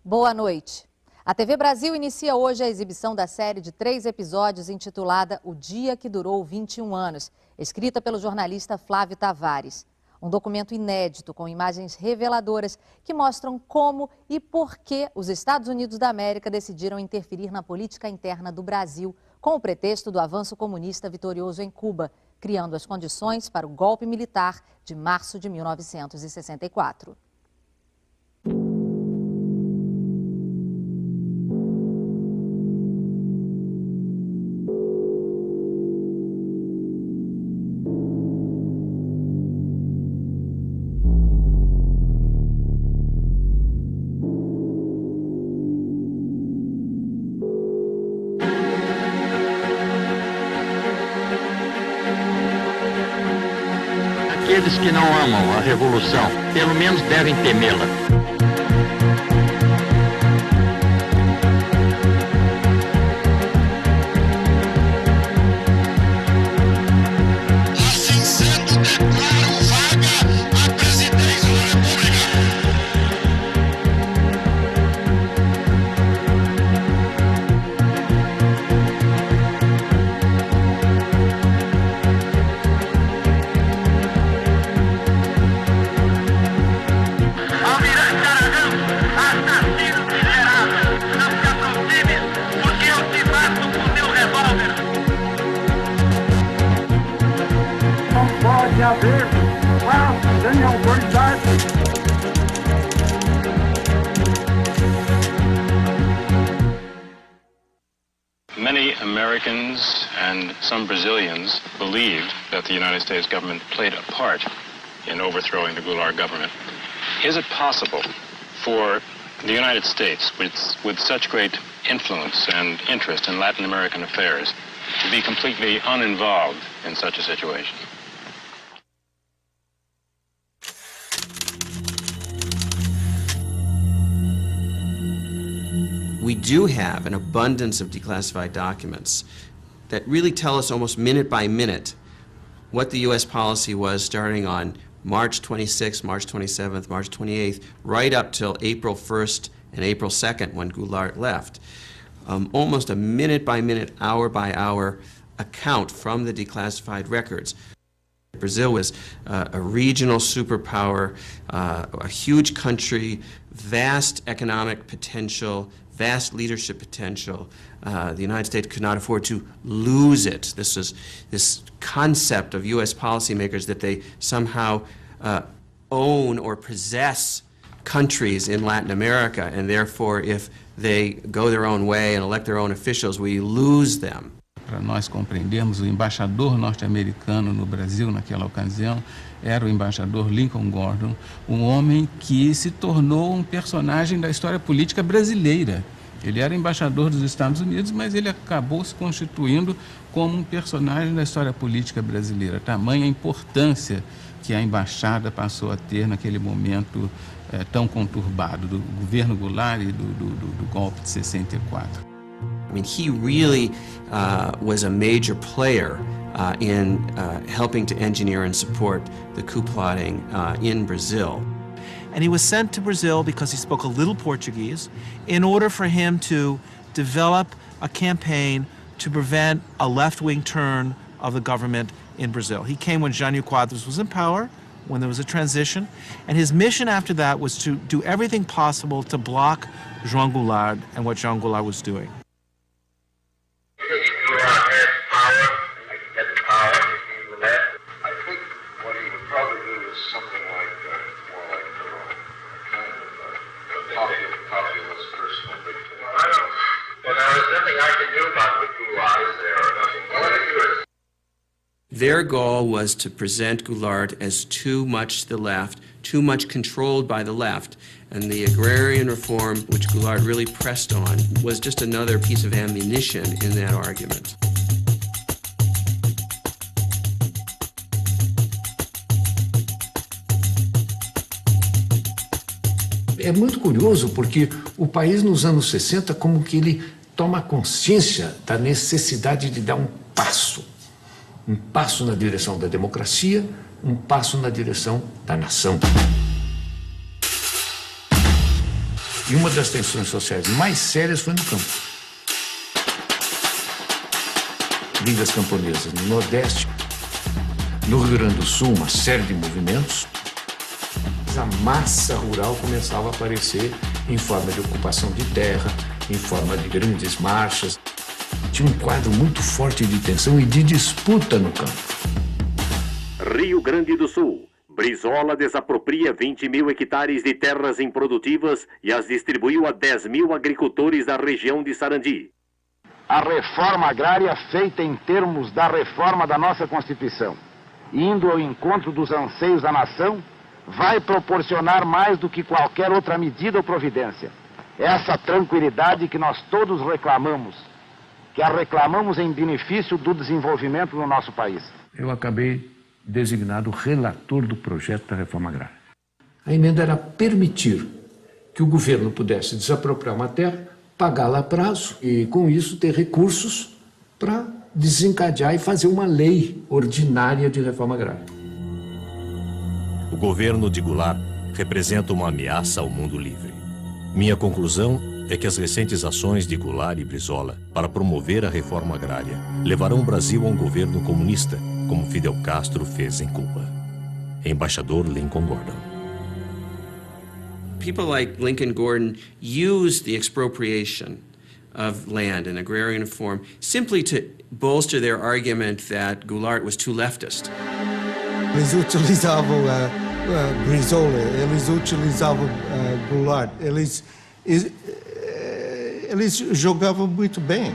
Boa noite. A TV Brasil inicia hoje a exibição da série de 3 episódios intitulada O Dia que Durou 21 Anos, escrita pelo jornalista Flávio Tavares. Um documento inédito com imagens reveladoras que mostram como e por que os Estados Unidos da América decidiram interferir na política interna do Brasil com o pretexto do avanço comunista vitorioso em Cuba, criando as condições para o golpe militar de março de 1964. Aqueles que não amam a revolução, pelo menos devem temê-la. Assim sendo, declaro vaga a presidência da República. Pode haver sem autoridade. Many Americans and some Brazilians believed that the United States government played a part in overthrowing the Goulart government. Is it possible for the United States, with such great influence and interest in Latin American affairs, to be completely uninvolved in such a situation? We do have an abundance of declassified documents that really tell us almost minute by minute what the U.S. policy was starting on March 26th, March 27th, March 28th, right up till April 1st and April 2nd when Goulart left. Almost a minute by minute, hour by hour account from the declassified records. Brazil was a regional superpower, a huge country, vast economic potential, vast leadership potential. The United States could not afford to lose it. This concept of U.S. policymakers that they somehow own or possess countries in Latin America, and therefore if they go their own way and elect their own officials, we lose them. Para nós compreendermos, o embaixador norte-americano no Brasil naquela ocasião era o embaixador Lincoln Gordon, um homem que se tornou um personagem da história política brasileira. Ele era embaixador dos Estados Unidos, mas ele acabou se constituindo como um personagem da história política brasileira. Tamanha a importância que a embaixada passou a ter naquele momento tão conturbado do governo Goulart e do golpe de 64. I mean, he really was a major player in helping to engineer and support the coup plotting in Brazil. And he was sent to Brazil because he spoke a little Portuguese in order for him to develop a campaign to prevent a left-wing turn of the government in Brazil. He came when Jânio Quadros was in power, when there was a transition, and his mission after that was to do everything possible to block João Goulart and what João Goulart was doing. Their goal was to present Goulart as too much to the left, too much controlled by the left, and the agrarian reform, which Goulart really pressed on, was just another piece of ammunition in that argument. É muito curioso porque o país nos anos 60 como que ele toma consciência da necessidade de dar um passo na direção da democracia, um passo na direção da nação. E uma das tensões sociais mais sérias foi no campo. Ligas camponesas no Nordeste, no Rio Grande do Sul, uma série de movimentos. A massa rural começava a aparecer em forma de ocupação de terra, em forma de grandes marchas. Tinha um quadro muito forte de tensão e de disputa no campo. Rio Grande do Sul. Brizola desapropria 20 mil hectares de terras improdutivas e as distribuiu a 10 mil agricultores da região de Sarandi. A reforma agrária feita em termos da reforma da nossa Constituição, indo ao encontro dos anseios da nação, vai proporcionar mais do que qualquer outra medida ou providência. Essa tranquilidade que nós todos reclamamos, que a reclamamos em benefício do desenvolvimento do nosso país. Eu acabei designado relator do projeto da reforma agrária. A emenda era permitir que o governo pudesse desapropriar uma terra, pagá-la a prazo e, com isso, ter recursos para desencadear e fazer uma lei ordinária de reforma agrária. O governo de Goulart representa uma ameaça ao mundo livre. Minha conclusão é que as recentes ações de Goulart e Brizola para promover a reforma agrária levarão o Brasil a um governo comunista, como Fidel Castro fez em Cuba. Embaixador Lincoln Gordon. People like Lincoln Gordon used the expropriation of land in agrarian form simply to bolster their argument that Goulart was too leftist. Eles utilizavam Brizola, eles utilizavam Goulart, eles jogavam muito bem.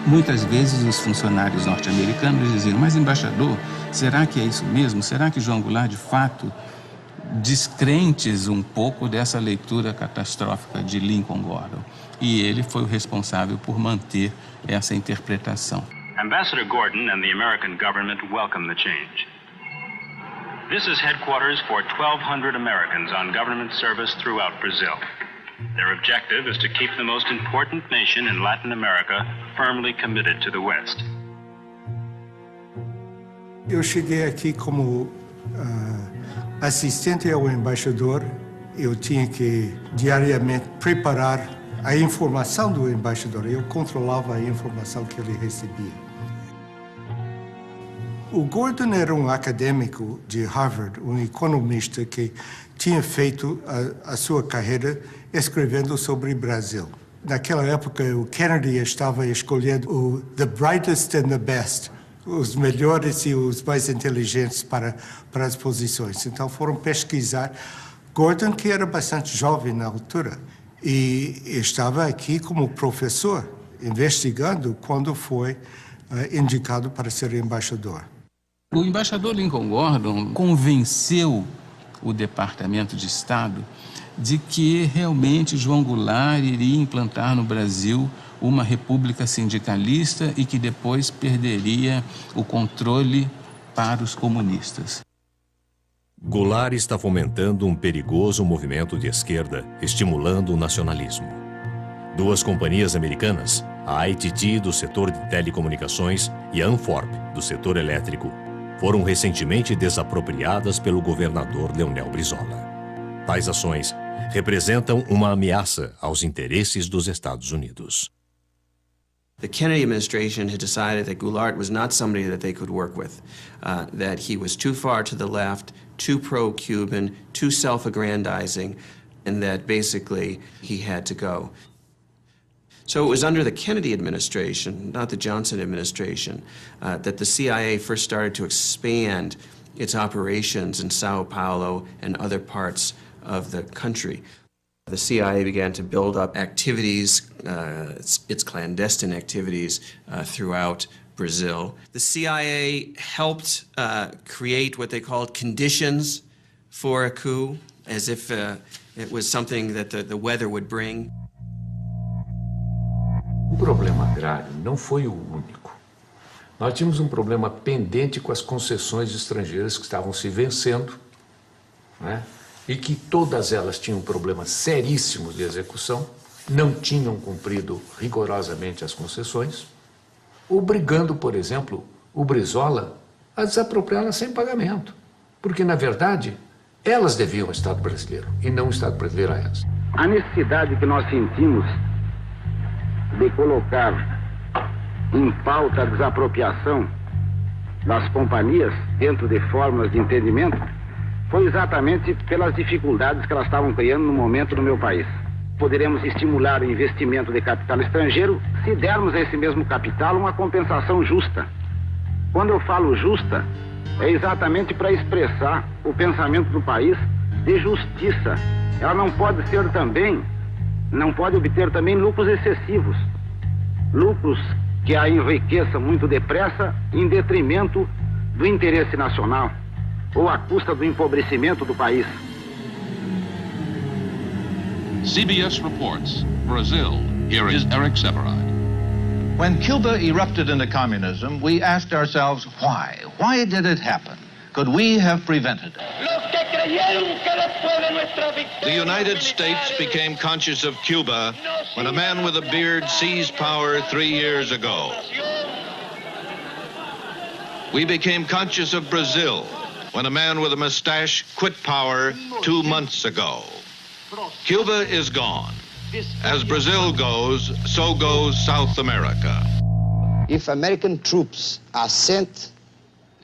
Muitas vezes os funcionários norte-americanos diziam, mas embaixador, será que é isso mesmo? Será que João Goulart de fato descrentes um pouco dessa leitura catastrófica de Lincoln Gordon? E ele foi o responsável por manter essa interpretação. Ambassador Gordon and the American government welcome the change. This is headquarters for 1,200 Americans on government service throughout Brazil. Their objective is to keep the most important nation in Latin America firmly committed to the West. Eu cheguei aqui como assistente ao embaixador. Eu tinha que diariamente preparar a informação do embaixador. Eu controlava a informação que ele recebia. O Gordon era um acadêmico de Harvard, um economista que tinha feito a sua carreira escrevendo sobre o Brasil. Naquela época, o Kennedy estava escolhendo o the brightest and the best, os melhores e os mais inteligentes para as posições. Então foram pesquisar. Gordon, que era bastante jovem na altura, e estava aqui como professor, investigando quando foi indicado para ser embaixador. O embaixador Lincoln Gordon convenceu o Departamento de Estado de que realmente João Goulart iria implantar no Brasil uma república sindicalista e que depois perderia o controle para os comunistas. Goulart está fomentando um perigoso movimento de esquerda, estimulando o nacionalismo. Duas companhias americanas, a ITT do setor de telecomunicações e a Anforp do setor elétrico, foram recentemente desapropriadas pelo governador Leonel Brizola. Tais ações representam uma ameaça aos interesses dos Estados Unidos. The Kennedy administration had decided that Goulart was not somebody that they could work with, that he was too far to the left, too pro-Cuban, too self-aggrandizing, and that basically he had to go. So it was under the Kennedy administration, not the Johnson administration, that the CIA first started to expand its operations in Sao Paulo and other parts of the country. The CIA began to build up activities, its clandestine activities throughout Brazil. The CIA helped create what they called conditions for a coup, as if it was something that the weather would bring. O problema agrário não foi o único. Nós tínhamos um problema pendente com as concessões estrangeiras que estavam se vencendo, né? E que todas elas tinham problemas seríssimos de execução, não tinham cumprido rigorosamente as concessões, obrigando, por exemplo, o Brizola a desapropriá-las sem pagamento, porque, na verdade, elas deviam ao Estado brasileiro e não o Estado brasileiro a elas. A necessidade que nós sentimos de colocar em pauta a desapropriação das companhias dentro de fórmulas de entendimento foi exatamente pelas dificuldades que elas estavam criando no momento no meu país. Poderemos estimular o investimento de capital estrangeiro se dermos a esse mesmo capital uma compensação justa. Quando eu falo justa, é exatamente para expressar o pensamento do país de justiça. Ela não pode obter também lucros excessivos, lucros que a enriqueçam muito depressa em detrimento do interesse nacional ou à custa do empobrecimento do país. CBS reports, Brazil. Here is Eric Sevareid. When Cuba erupted into communism, we asked ourselves why? Why did it happen? Could we have prevented it? The United States became conscious of Cuba when a man with a beard seized power 3 years ago. We became conscious of Brazil when a man with a mustache quit power 2 months ago. Cuba is gone. As Brazil goes, so goes South America. If American troops are sent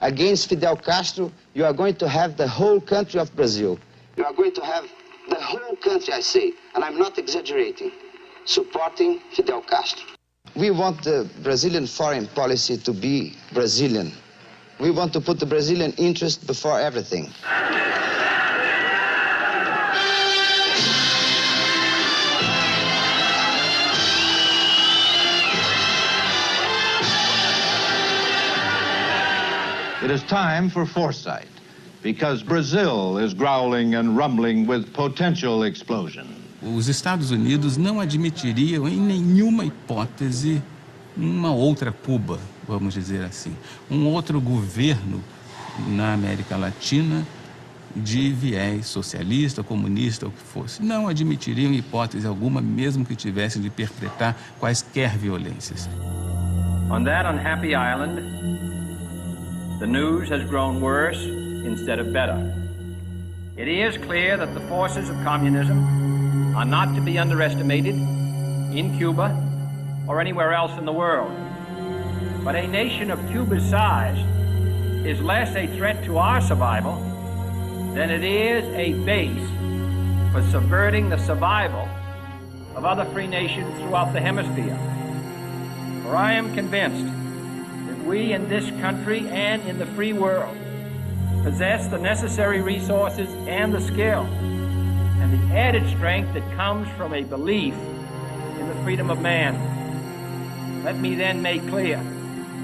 against Fidel Castro, you are going to have the whole country of Brazil. You are going to have the whole country, I say, and I'm not exaggerating, supporting Fidel Castro. We want the Brazilian foreign policy to be Brazilian. We want to put the Brazilian interest before everything. It is time for foresight, because Brazil is growling and rumbling with potential explosion. Os Estados Unidos não admitiriam em nenhuma hipótese uma outra Cuba, vamos dizer assim, um outro governo na América Latina de viés socialista, comunista, ou o que fosse. Não admitiriam em hipótese alguma, mesmo que tivessem de perpetrar quaisquer violências. On that unhappy island, the news has grown worse instead of better. It is clear that the forces of communism are not to be underestimated in Cuba or anywhere else in the world. But a nation of Cuba's size is less a threat to our survival than it is a base for subverting the survival of other free nations throughout the hemisphere. For I am convinced that we in this country and in the free world possess the necessary resources and the skill and the added strength that comes from a belief in the freedom of man. Let me then make clear,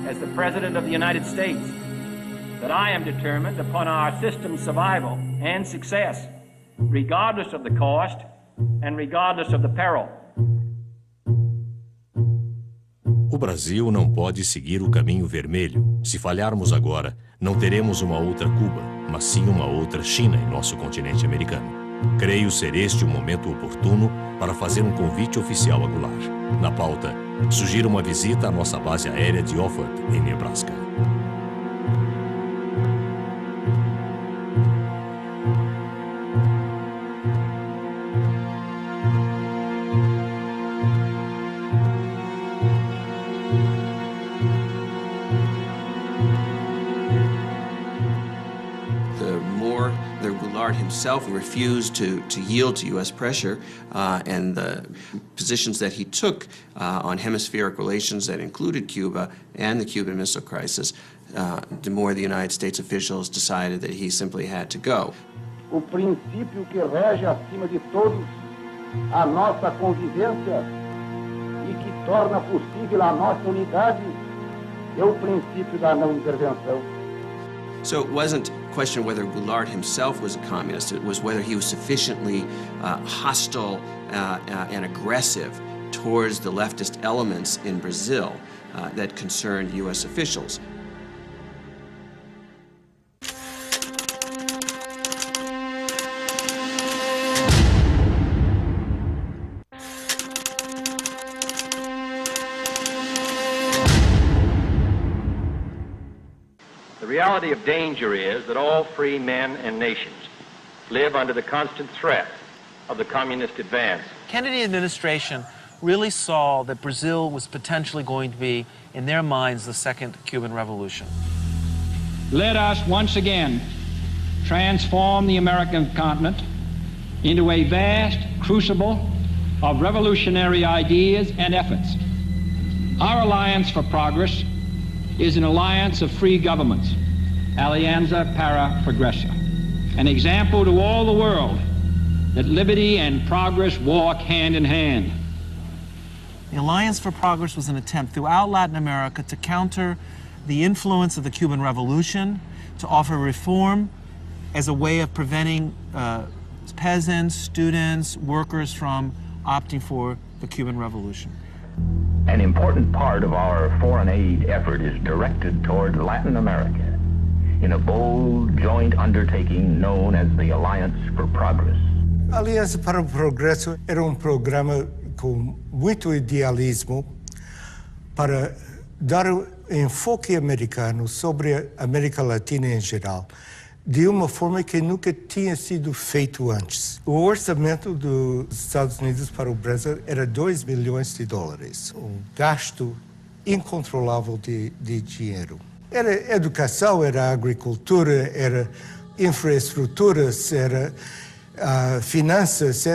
as the President of the United States, that I am determined upon our system's survival and success, regardless of the cost and regardless of the peril. O Brasil não pode seguir o caminho vermelho. Se falharmos agora, não teremos uma outra Cuba, mas sim uma outra China em nosso continente americano. Creio ser este o momento oportuno para fazer um convite oficial a Goulart. Na pauta, sugiro uma visita à nossa base aérea de Offutt, em Nebraska. Himself refused to yield to U.S. pressure, and the positions that he took on hemispheric relations that included Cuba and the Cuban Missile Crisis, the more the United States officials decided that he simply had to go. O princípio que rege acima de todos a nossa convivência e que torna possível a nossa unidade é o princípio da não intervenção. So it wasn't a question of whether Goulart himself was a communist, it was whether he was sufficiently hostile and aggressive towards the leftist elements in Brazil that concerned U.S. officials. The reality of danger is that all free men and nations live under the constant threat of the communist advance. Kennedy administration really saw that Brazil was potentially going to be, in their minds, the second Cuban Revolution. Let us once again transform the American continent into a vast crucible of revolutionary ideas and efforts. Our Alliance for Progress is an alliance of free governments, Alianza para Progresso, an example to all the world that liberty and progress walk hand in hand. The Alliance for Progress was an attempt throughout Latin America to counter the influence of the Cuban Revolution, to offer reform as a way of preventing peasants, students, workers from opting for the Cuban Revolution. An important part of our foreign aid effort is directed toward Latin America in a bold joint undertaking known as the Alliance for Progress. A Aliança para o Progresso era programa com muito idealismo para dar enfoque americano sobre a América Latina em geral, de uma forma que nunca tinha sido feito antes. O orçamento dos Estados Unidos para o Brasil era $2 bilhões, gasto incontrolável de dinheiro. Era educação, era agricultura, era infraestruturas, era finanças,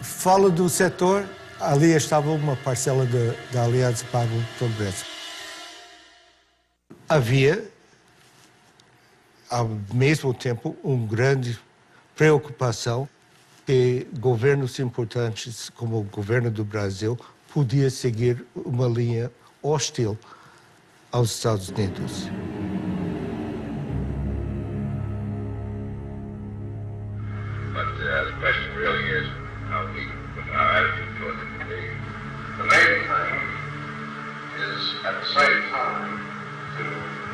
fala do setor, ali estava uma parcela da Aliança para o Progresso. Havia, ao mesmo tempo, uma grande preocupação que governos importantes, como o governo do Brasil, podia seguir uma linha hostil aos Estados Unidos. The question really is how we put our attitude towards it. The main thing is, at the same time, to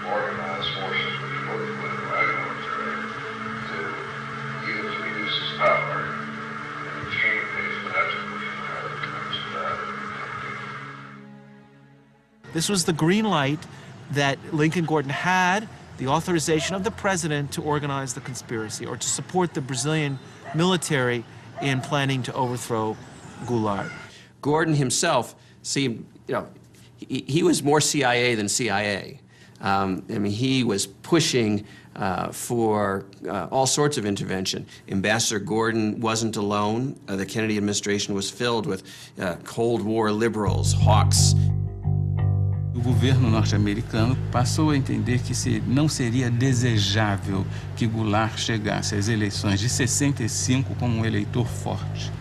organize forces which both political and military to use reduce its power and achieve these potential This was the green light that Lincoln Gordon had, the authorization of the president to organize the conspiracy or to support the Brazilian military in planning to overthrow Goulart. Gordon himself seemed, he was more CIA than CIA. He was pushing for all sorts of intervention. Ambassador Gordon wasn't alone. The Kennedy administration was filled with Cold War liberals, hawks. O governo norte-americano passou a entender que não seria desejável que Goulart chegasse às eleições de 65 como um eleitor forte.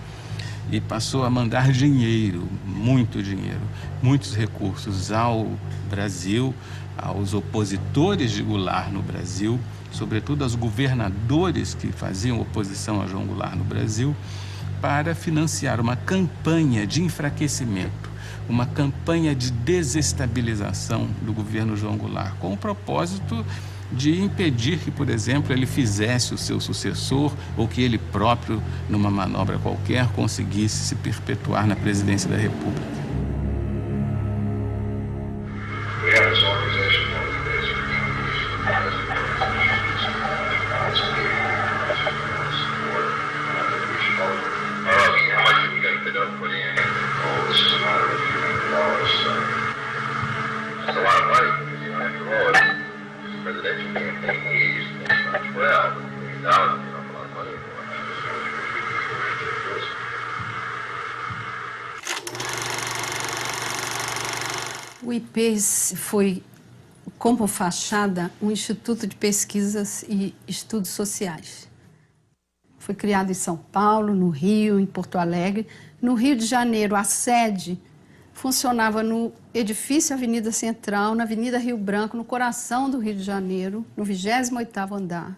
E passou a mandar dinheiro, muitos recursos ao Brasil, aos opositores de Goulart no Brasil, sobretudo aos governadores que faziam oposição a João Goulart no Brasil, para financiar uma campanha de enfraquecimento, uma campanha de desestabilização do governo João Goulart, com o propósito de impedir que, por exemplo, ele fizesse o seu sucessor ou que ele próprio, numa manobra qualquer, conseguisse se perpetuar na presidência da República. O IP foi, como fachada, um instituto de pesquisas e estudos sociais. Foi criado em São Paulo, no Rio, em Porto Alegre. No Rio de Janeiro, a sede funcionava no edifício Avenida Central, na Avenida Rio Branco, no coração do Rio de Janeiro, no 28º andar.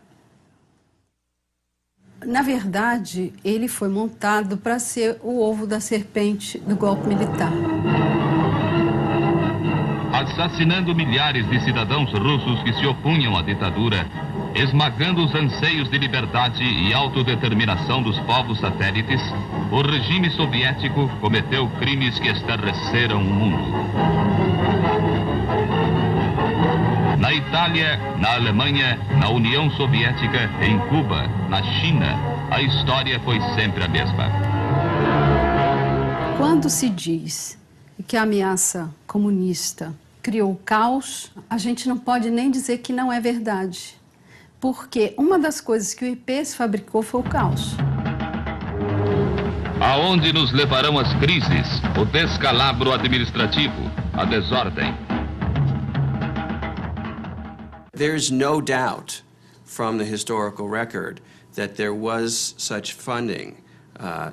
Na verdade, ele foi montado para ser o ovo da serpente do golpe militar. Assassinando milhares de cidadãos russos que se opunham à ditadura, esmagando os anseios de liberdade e autodeterminação dos povos satélites, o regime soviético cometeu crimes que estarreceram o mundo. Na Itália, na Alemanha, na União Soviética, em Cuba, na China, a história foi sempre a mesma. Quando se diz que a ameaça comunista criou caos, a gente não pode nem dizer que não é verdade. Porque uma das coisas que o IPES fabricou foi o caos. Aonde nos levarão as crises, o descalabro administrativo, a desordem? There's no doubt from the historical record that there was such funding,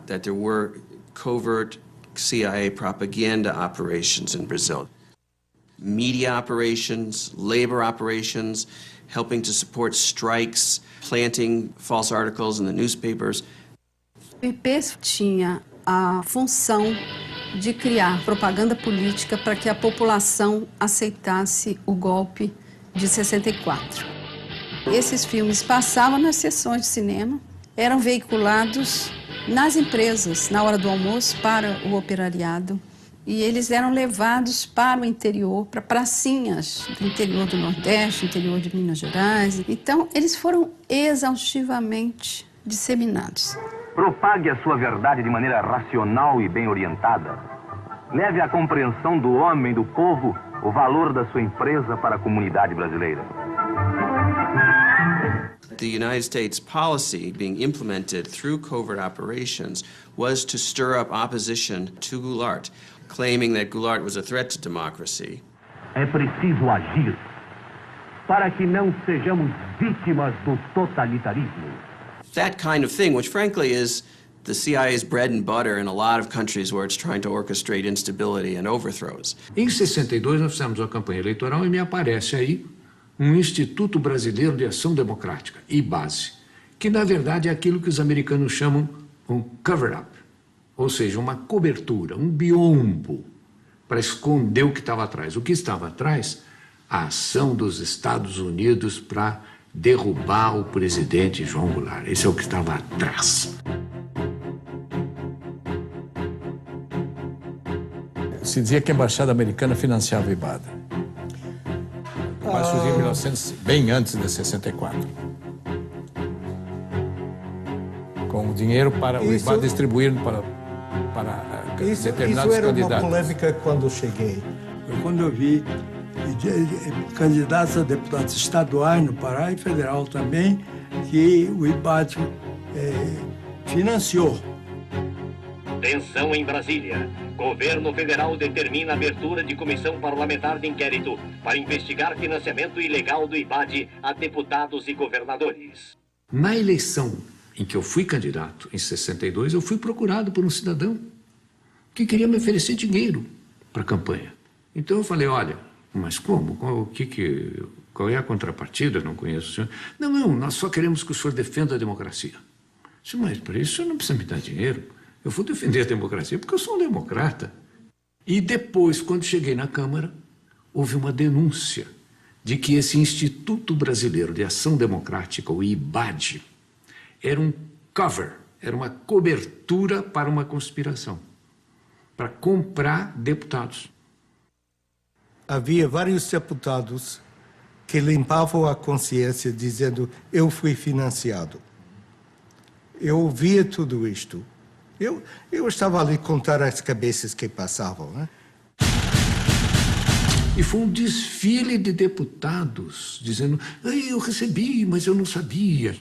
that there were covert CIA propaganda operations in Brazil. Media operations, labor operations, helping to support strikes, planting false articles in the newspapers. O IPES tinha a função de criar propaganda política para que a população aceitasse o golpe de 64. Esses filmes passavam nas sessões de cinema, eram veiculados nas empresas, na hora do almoço, para o operariado, e eles eram levados para o interior, para pracinhas do interior do Nordeste, interior de Minas Gerais. Então, eles foram exaustivamente disseminados. Propague a sua verdade de maneira racional e bem orientada. Leve à compreensão do homem, do povo, o valor da sua empresa para a comunidade brasileira. The United States policy being implemented through covert operations was to stir up opposition to Goulart, claiming that Goulart was a threat to democracy. É preciso agir para que não sejamos vítimas do totalitarismo. That kind of thing, which frankly is the CIA's bread and butter in a lot of countries where it's trying to orchestrate instability and overthrows. Em 62 nós fizemos uma campanha eleitoral e me aparece aí um Instituto Brasileiro de Ação Democrática, IBASE, que na verdade é aquilo que os americanos chamam um cover-up, ou seja, uma cobertura, um biombo, para esconder o que estava atrás. O que estava atrás? A ação dos Estados Unidos para derrubar o presidente João Goulart. Esse é o que estava atrás. Se dizia que a embaixada americana financiava o IBAD. Mas surgiu em 1900, bem antes de 64. Com o dinheiro para o IBAD distribuir para determinados isso era candidatos. Uma polêmica quando eu cheguei. Quando eu vi candidatos a deputados estaduais no Pará e federal também, que o IBAD financiou. Tensão em Brasília. Governo federal determina a abertura de comissão parlamentar de inquérito para investigar financiamento ilegal do IBAD a deputados e governadores. Na eleição em que eu fui candidato, em 62, eu fui procurado por um cidadão que queria me oferecer dinheiro para a campanha. Então eu falei, olha, mas como? Qual é a contrapartida? Eu não conheço o senhor. Não, nós só queremos que o senhor defenda a democracia. Eu disse, mas para isso o senhor não precisa me dar dinheiro. Eu vou defender a democracia porque eu sou um democrata. E depois, quando cheguei na Câmara, houve uma denúncia de que esse Instituto Brasileiro de Ação Democrática, o IBAD, era um cover, era uma cobertura para uma conspiração, para comprar deputados. Havia vários deputados que limpavam a consciência dizendo, eu fui financiado. Eu ouvia tudo isto. Eu estava ali contar as cabeças que passavam, né? E foi um desfile de deputados dizendo, eu recebi, mas eu não sabia.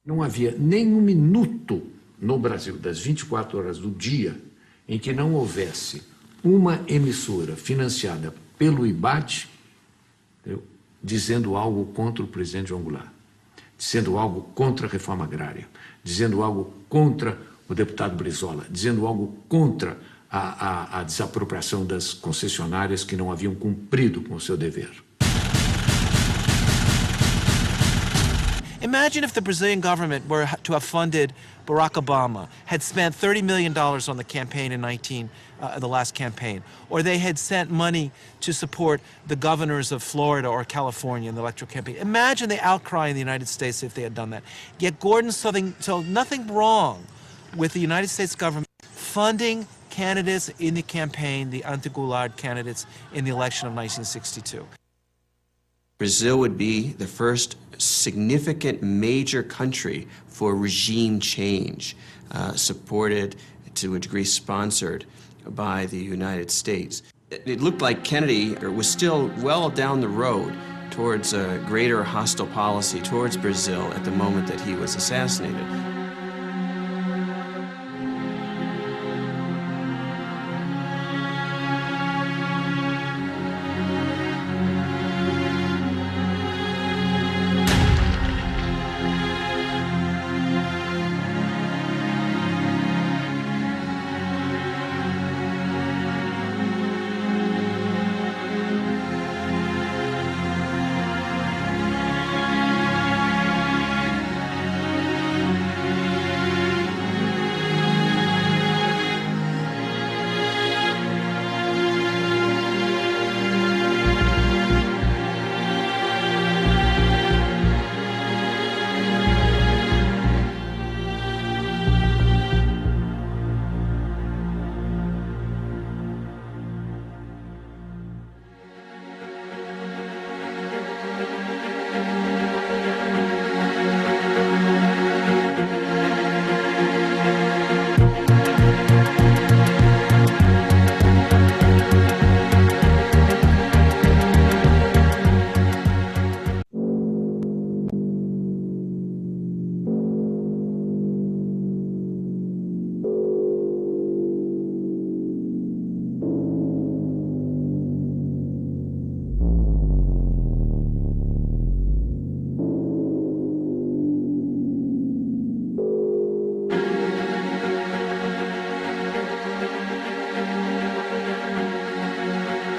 Não havia nem um minuto no Brasil, das 24 horas do dia, em que não houvesse uma emissora financiada pelo IBAD, dizendo algo contra o presidente João Goulart, dizendo algo contra a reforma agrária, dizendo algo contra o deputado Brizola, dizendo algo contra a desapropriação das concessionárias que não haviam cumprido com o seu dever. Imagine if the Brazilian government were to have funded Barack Obama, had spent $30 million on the campaign in the last campaign, or they had sent money to support the governors of Florida or California in the electoral campaign. Imagine the outcry in the United States if they had done that. Yet Gordon saw nothing wrong with the United States government funding candidates in the campaign, the anti-Goulart candidates in the election of 1962. Brazil would be the first significant major country for regime change, supported to a degree sponsored by the United States. It looked like Kennedy was still well down the road towards a greater hostile policy towards Brazil at the moment that he was assassinated.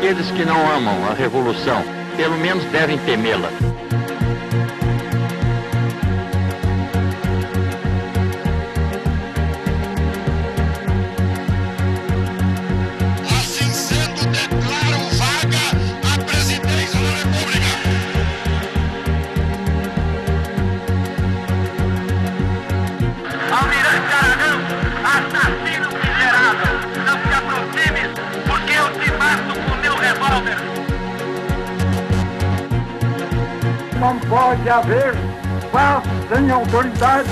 Aqueles que não amam a revolução, pelo menos devem temê-la. Assim sendo, declaro vaga a presidência da República. Almirante Aragão, assassino miserável, não se aproxime, porque eu te mato com meu revólver. Não pode haver paz sem autoridade.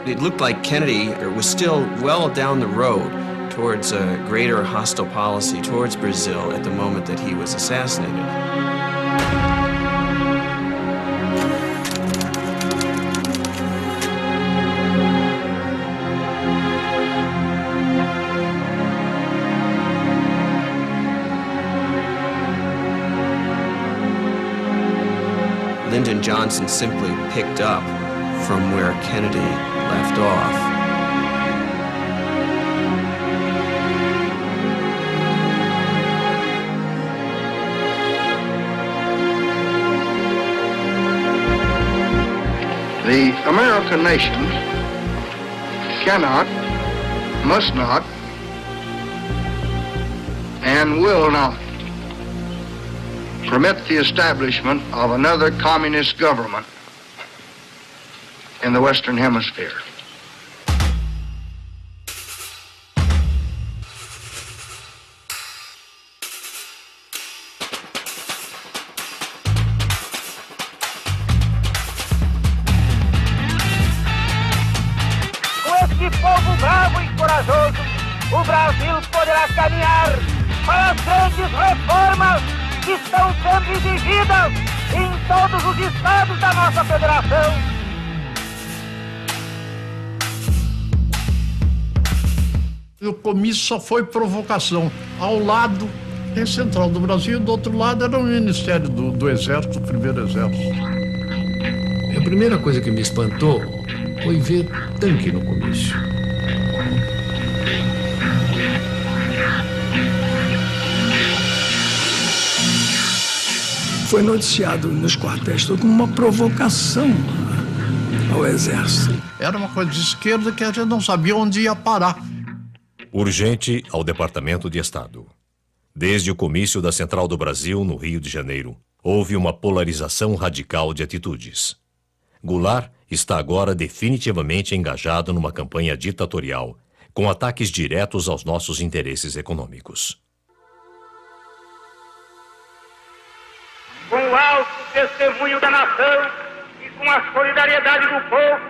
It looked like Kennedy was still well down the road towards a greater hostile policy towards Brazil at the moment that he was assassinated. Lyndon Johnson simply picked up from where Kennedy left off. The American nation cannot, must not, and will not permit the establishment of another communist government in the Western Hemisphere. Com este povo bravo e corajoso, o Brasil poderá caminhar para as grandes reformas que estão sendo exigidas em todos os estados da nossa federação. O comício só foi provocação. Ao lado tem Central do Brasil, do outro lado era o Ministério do Exército, o Primeiro Exército. A primeira coisa que me espantou foi ver tanque no comício. Foi noticiado nos quartéis como uma provocação ao Exército. Era uma coisa de esquerda que a gente não sabia onde ia parar. Urgente ao Departamento de Estado. Desde o comício da Central do Brasil, no Rio de Janeiro, houve uma polarização radical de atitudes. Goulart está agora definitivamente engajado numa campanha ditatorial, com ataques diretos aos nossos interesses econômicos. Com o alto testemunho da nação e com a solidariedade do povo,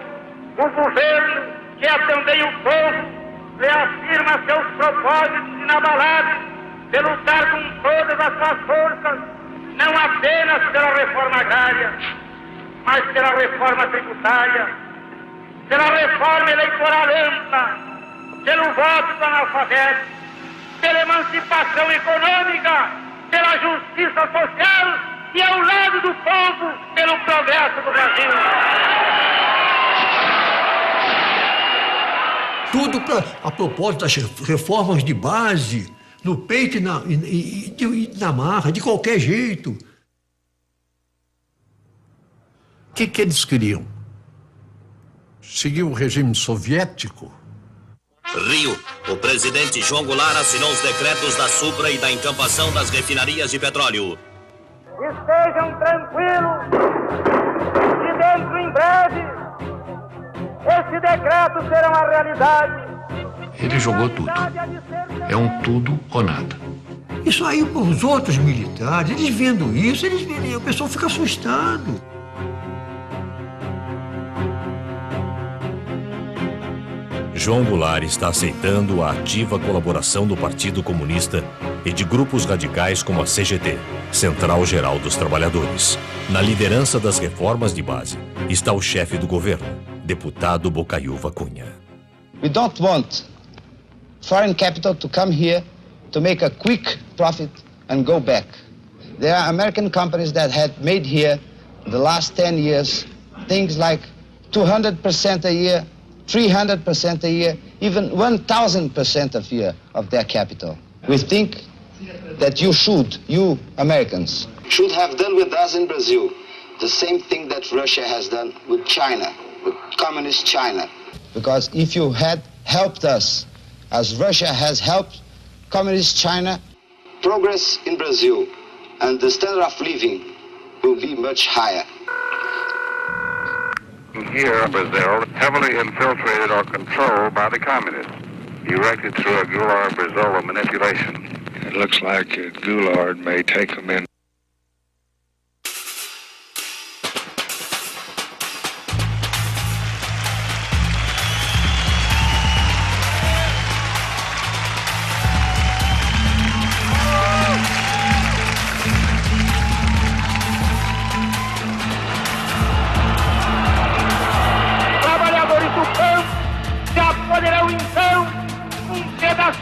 o governo, que é também o povo, reafirma seus propósitos inabaláveis de lutar com todas as suas forças, não apenas pela reforma agrária, mas pela reforma tributária, pela reforma eleitoral ampla, pelo voto do analfabeto, pela emancipação econômica, pela justiça social e ao lado do povo, pelo progresso do Brasil. Tudo a propósito das reformas de base, no peito e na marra, de qualquer jeito. O que eles queriam? Seguir o regime soviético? Rio, o presidente João Goulart assinou os decretos da supra e da encampação das refinarias de petróleo. Estejam tranquilos, que dentro em breve, esse decreto será uma realidade. Ele jogou tudo. É um tudo ou nada. Isso aí para os outros militares, eles vendo isso, o pessoal fica assustado. João Goulart está aceitando a ativa colaboração do Partido Comunista e de grupos radicais como a CGT, Central Geral dos Trabalhadores. Na liderança das reformas de base está o chefe do governo, deputado Bocaiúva Cunha. We don't want foreign capital to come here to make a quick profit and go back. There are American companies that had made here in the last 10 years things like 200% a year, 300% a year, even 1,000% a year of their capital. We think that you Americans, should have done with us in Brazil the same thing that Russia has done with China, with communist China. Because if you had helped us, as Russia has helped communist China, progress in Brazil and the standard of living will be much higher. Here, Brazil, heavily infiltrated or controlled by the communists, erected through a Goulart-Brizola manipulation. It looks like Goulart may take them in.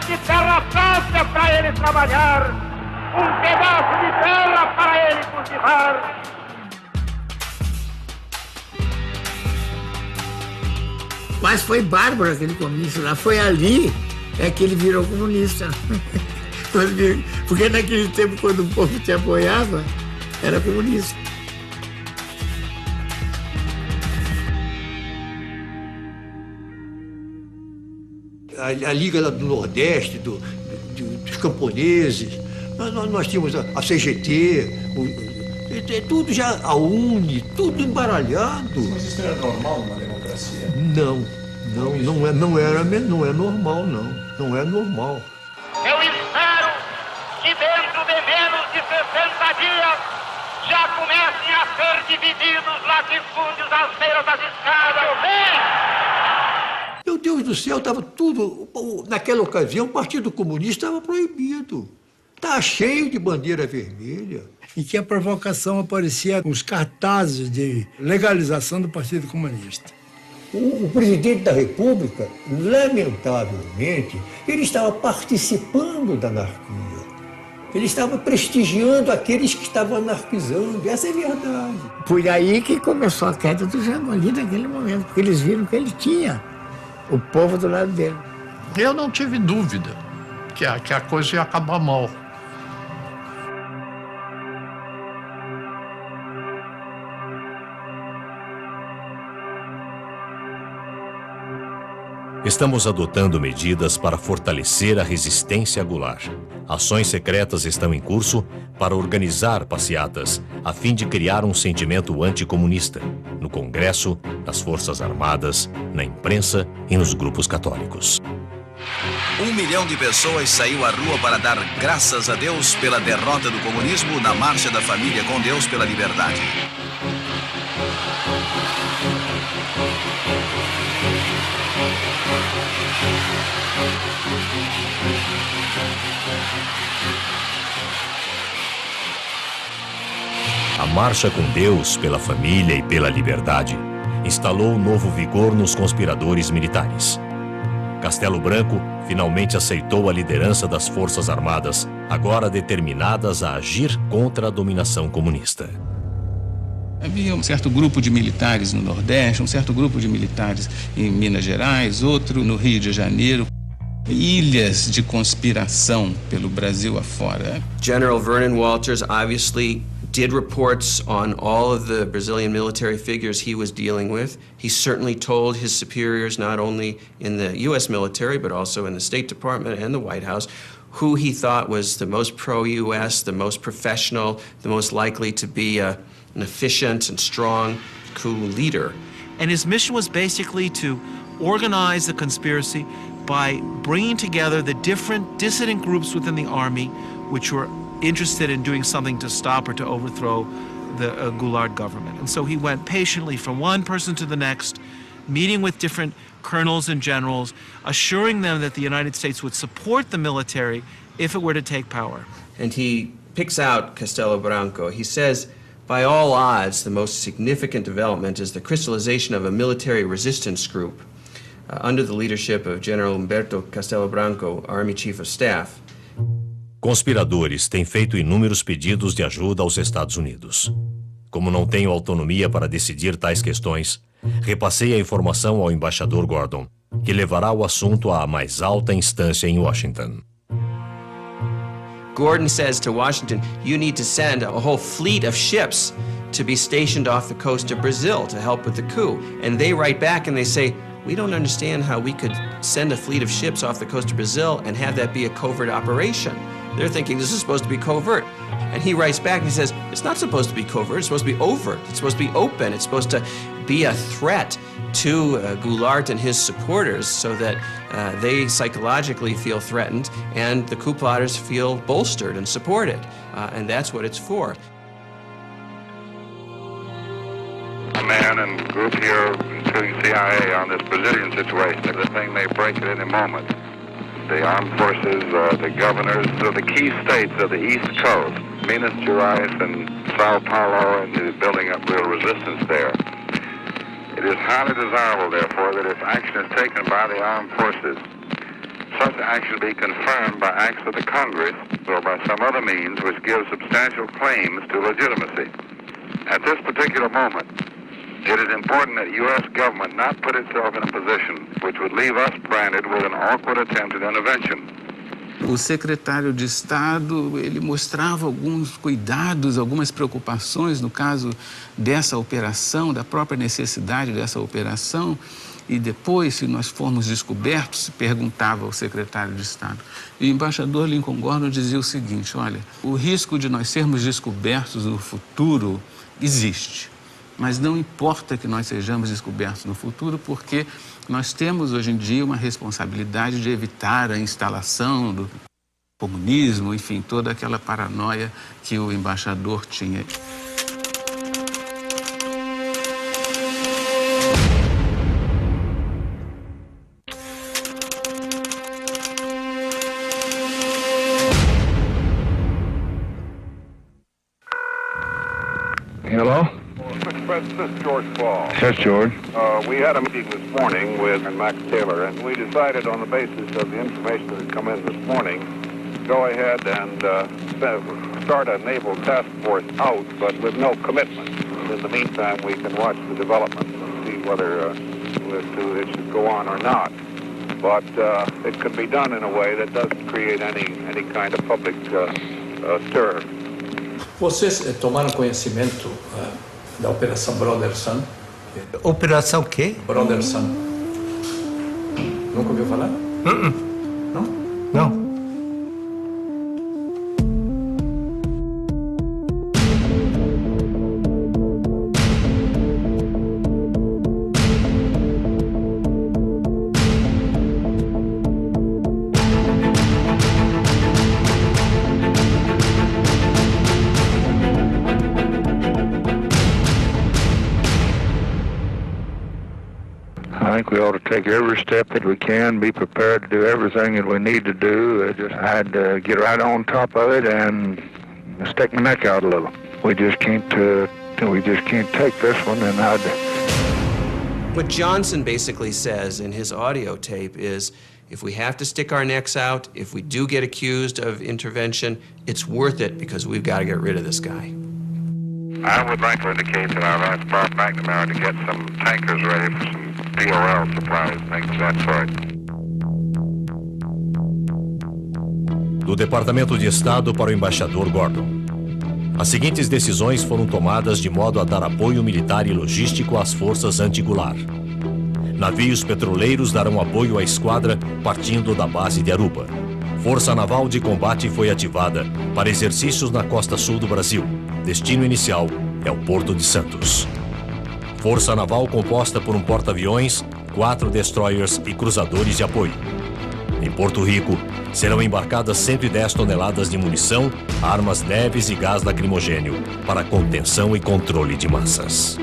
De terra própria para ele trabalhar, pedaço de terra para ele cultivar. Mas foi bárbaro aquele comício lá, foi ali que ele virou comunista. Porque naquele tempo, quando o povo te apoiava, era comunista. A Liga do Nordeste, dos camponeses, nós tínhamos a CGT, tudo já, a UNE, tudo embaralhado. Mas isso era normal numa democracia? Não é normal, não. Não é normal. Eu espero que dentro de menos de 60 dias já comecem a ser divididos latifúndios às beiras das estradas. Meu Deus do céu, estava tudo... Naquela ocasião, o Partido Comunista estava proibido. Estava cheio de bandeira vermelha. E que a provocação aparecia nos cartazes de legalização do Partido Comunista. O presidente da República, lamentavelmente, ele estava participando da anarquia. Ele estava prestigiando aqueles que estavam anarquizando. Essa é a verdade. Foi aí que começou a queda do Jango, ali naquele momento, porque eles viram que ele tinha o povo do lado dele. Eu não tive dúvida que a coisa ia acabar mal. Estamos adotando medidas para fortalecer a resistência a Goulart. Ações secretas estão em curso para organizar passeatas, a fim de criar um sentimento anticomunista, no Congresso, nas Forças Armadas, na imprensa e nos grupos católicos. 1 milhão de pessoas saiu à rua para dar graças a Deus pela derrota do comunismo na Marcha da Família com Deus pela Liberdade. A Marcha com Deus pela Família e pela Liberdade instalou novo vigor nos conspiradores militares. Castelo Branco finalmente aceitou a liderança das Forças Armadas, agora determinadas a agir contra a dominação comunista. Havia um certo grupo de militares no Nordeste, um certo grupo de militares em Minas Gerais, outro no Rio de Janeiro. Ilhas de conspiração pelo Brasil afora. General Vernon Walters obviously did reports on all of the Brazilian military figures he was dealing with. He certainly told his superiors, not only in the U.S. military, but also in the State Department and the White House, who he thought was the most pro-U.S., the most professional, the most likely to be an efficient and strong coup leader. And his mission was basically to organize the conspiracy by bringing together the different dissident groups within the army which were interested in doing something to stop or to overthrow the Goulart government. And so he went patiently from one person to the next, meeting with different colonels and generals, assuring them that the United States would support the military if it were to take power. And he picks out Castelo Branco. He says, by all odds, the most significant development is the crystallization of a military resistance group under the leadership of General Humberto Castelo Branco, Army Chief of Staff. Conspiradores têm feito inúmeros pedidos de ajuda aos Estados Unidos. Como não tenho autonomia para decidir tais questões, repassei a informação ao embaixador Gordon, que levará o assunto à mais alta instância em Washington. Gordon says to Washington, you need to send a whole fleet of ships to be stationed off the coast of Brazil to help with the coup. And they write back and they say, we don't understand how we could send a fleet of ships off the coast of Brazil and have that be a covert operation. They're thinking this is supposed to be covert. And he writes back and he says, it's not supposed to be covert, it's supposed to be overt, it's supposed to be open, it's supposed to be a threat to Goulart and his supporters so that they psychologically feel threatened and the coup plotters feel bolstered and supported. And that's what it's for. A man and group here, including CIA, on this Brazilian situation. The thing may break at any moment. The armed forces, the governors of the key states of the East Coast, Minas Gerais and Sao Paulo, and building up real resistance there. It is highly desirable, therefore, that if action is taken by the armed forces, such action be confirmed by acts of the Congress or by some other means which give substantial claims to legitimacy. At this particular moment, it is important that the U.S. government not put itself in a position which would leave us branded with an awkward attempt at intervention. O secretário de Estado, ele mostrava alguns cuidados, algumas preocupações no caso dessa operação, da própria necessidade dessa operação. E depois, se nós formos descobertos, se perguntava ao secretário de Estado. E o embaixador Lincoln Gordon dizia o seguinte, olha, o risco de nós sermos descobertos no futuro existe. Mas não importa que nós sejamos descobertos no futuro, porque nós temos hoje em dia uma responsabilidade de evitar a instalação do comunismo, enfim, toda aquela paranoia que o embaixador tinha. Hello? This is George Ball. Yes, George. We had a meeting this morning with Max Taylor, and we decided on the basis of the information that had come in this morning, go ahead and start a naval task force out, but with no commitment. In the meantime, we can watch the developments and see whether it should go on or not. But it can be done in a way that doesn't create any kind of public stir. Vocês tomaram conhecimento da Operação Brother Sun? Operação quê? Brother Sun. Nunca ouviu falar? Não? Não. I think we ought to take every step that we can, be prepared to do everything that we need to do. I had to get right on top of it and stick my neck out a little. We just can't take this one, and What Johnson basically says in his audio tape is, if we have to stick our necks out, if we do get accused of intervention, it's worth it because we've got to get rid of this guy. I would like to indicate that I've asked Bob McNamara to get some tankers ready for some DOL supplies, things of that sort. Do Departamento de Estado para o embaixador Gordon. As seguintes decisões foram tomadas de modo a dar apoio militar e logístico às forças anti-Goulart. Navios petroleiros darão apoio à esquadra partindo da base de Aruba. Força Naval de Combate foi ativada para exercícios na costa sul do Brasil. Destino inicial é o Porto de Santos. Força Naval composta por um porta-aviões, 4 destroyers e cruzadores de apoio. Em Porto Rico, serão embarcadas 110 toneladas de munição, armas leves e gás lacrimogênio para contenção e controle de massas.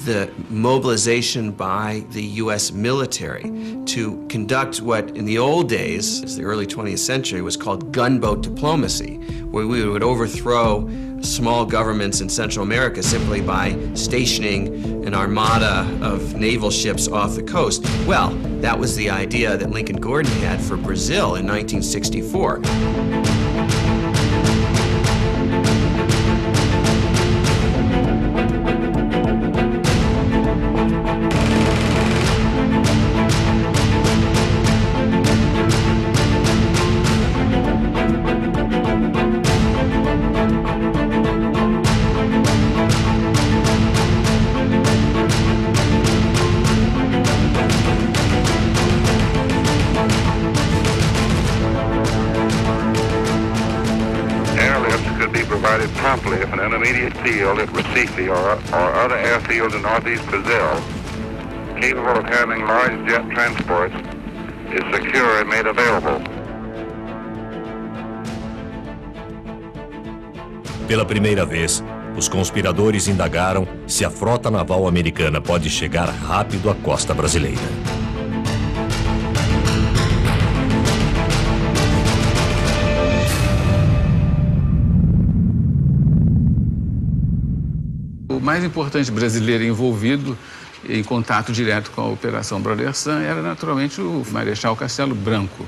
The mobilization by the U.S. military to conduct what in the old days, as the early 20th century, was called gunboat diplomacy, where we would overthrow small governments in Central America simply by stationing an armada of naval ships off the coast. Well, that was the idea that Lincoln Gordon had for Brazil in 1964. Promptly if an intermediate field at Recife or other airfields in northeast Brazil, capable of handling large jet transports, is secure and made available. Pela primeira vez, os conspiradores indagaram se a frota naval americana pode chegar rápido à costa brasileira. O mais importante brasileiro envolvido em contato direto com a Operação Brother Sun era naturalmente o Marechal Castelo Branco.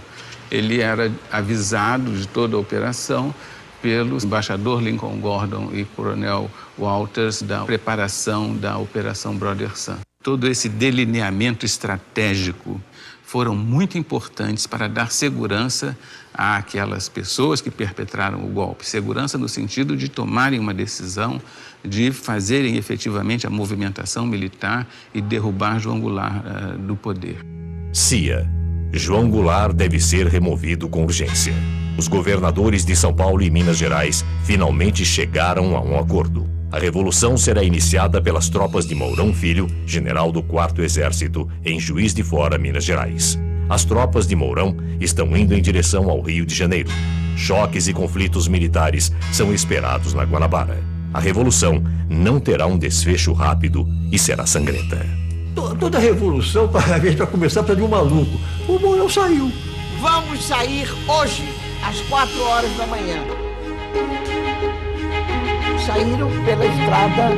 Ele era avisado de toda a operação pelo embaixador Lincoln Gordon e coronel Walters da preparação da Operação Brother Sun. Todo esse delineamento estratégico foram muito importantes para dar segurança àquelas pessoas que perpetraram o golpe. Segurança no sentido de tomarem uma decisão, de fazerem efetivamente a movimentação militar e derrubar João Goulart do poder. CIA. João Goulart deve ser removido com urgência. Os governadores de São Paulo e Minas Gerais finalmente chegaram a um acordo. A revolução será iniciada pelas tropas de Mourão Filho, general do 4º Exército, em Juiz de Fora, Minas Gerais. As tropas de Mourão estão indo em direção ao Rio de Janeiro. Choques e conflitos militares são esperados na Guanabara. A revolução não terá um desfecho rápido e será sangrenta. Toda revolução, a gente vai começar para de um maluco. O Mourão saiu. Vamos sair hoje, às 4 horas da manhã. Saíram pela estrada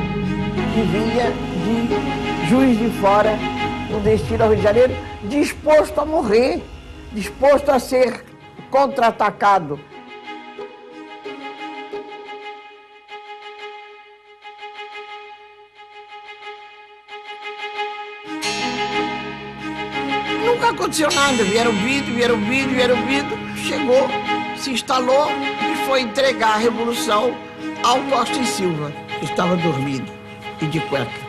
que vinha de Juiz de Fora, no destino ao Rio de Janeiro, disposto a morrer, disposto a ser contra-atacado. Nunca aconteceu nada, vieram vídeo, chegou, se instalou e foi entregar a revolução ao Costa e Silva, que estava dormindo e de cueca.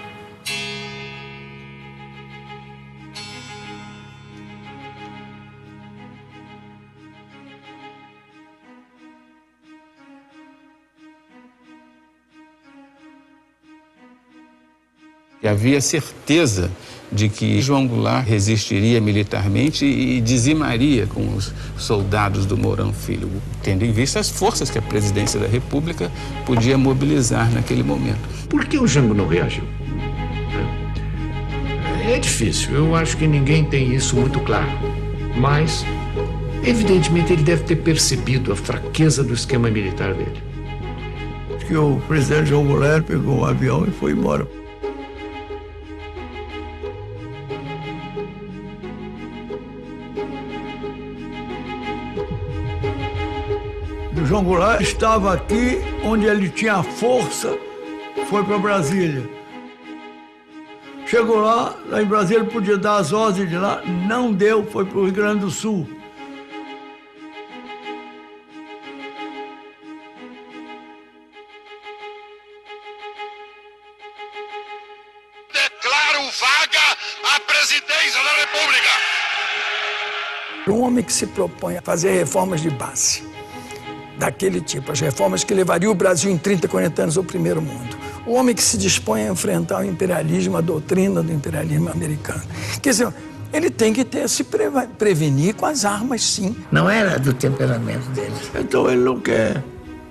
E havia certeza de que João Goulart resistiria militarmente e dizimaria com os soldados do Mourão Filho, tendo em vista as forças que a presidência da República podia mobilizar naquele momento. Por que o Jango não reagiu? É difícil, eu acho que ninguém tem isso muito claro. Mas, evidentemente, ele deve ter percebido a fraqueza do esquema militar dele. Acho que o presidente João Goulart pegou um avião e foi embora. O João Goulart estava aqui onde ele tinha força, foi para Brasília. Chegou lá em Brasília ele podia dar as ordens de lá, não deu, foi para o Rio Grande do Sul. Declaro vaga a presidência da República. Um homem que se propõe a fazer reformas de base, daquele tipo, as reformas que levariam o Brasil em 30, 40 anos ao primeiro mundo. O homem que se dispõe a enfrentar o imperialismo, a doutrina do imperialismo americano. Quer dizer, ele tem que se prevenir com as armas, sim. Não era do temperamento dele. Então ele não quer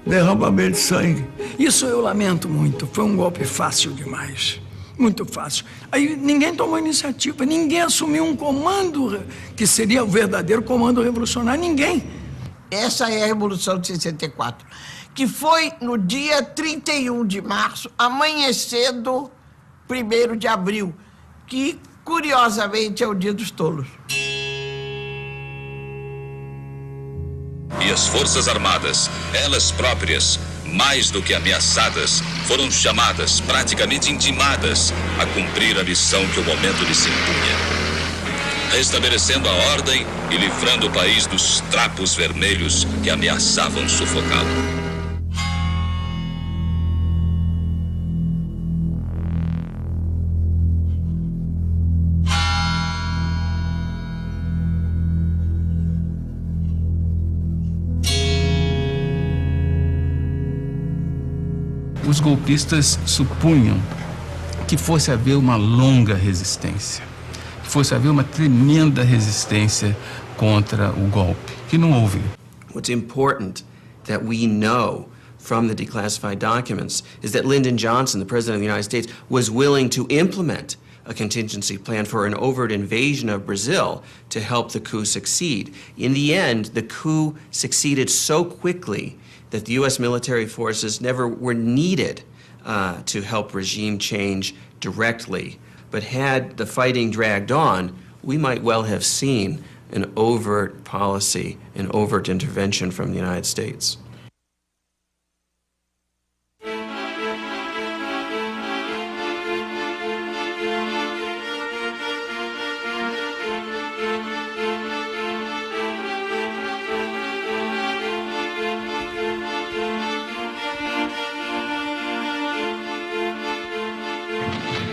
derramamento de sangue. Isso eu lamento muito. Foi um golpe fácil demais. Muito fácil. Aí ninguém tomou iniciativa, ninguém assumiu um comando que seria o verdadeiro comando revolucionário, ninguém. Essa é a Revolução de 64, que foi no dia 31 de março, amanhecendo 1º de abril, que, curiosamente, é o Dia dos Tolos. E as Forças Armadas, elas próprias, mais do que ameaçadas, foram chamadas, praticamente intimadas, a cumprir a missão que o momento lhes impunha. Restabelecendo a ordem e livrando o país dos trapos vermelhos que ameaçavam sufocá-lo. Os golpistas supunham que fosse haver uma longa resistência, que fosse haver uma tremenda resistência contra o golpe, que não houve. What's important that we know from the declassified documents is that Lyndon Johnson, the President of the United States, was willing to implement a contingency plan for an overt invasion of Brazil to help the coup succeed. In the end, the coup succeeded so quickly that the U.S. military forces never were needed to help regime change directly. But had the fighting dragged on, we might well have seen an overt policy, an overt intervention from the United States.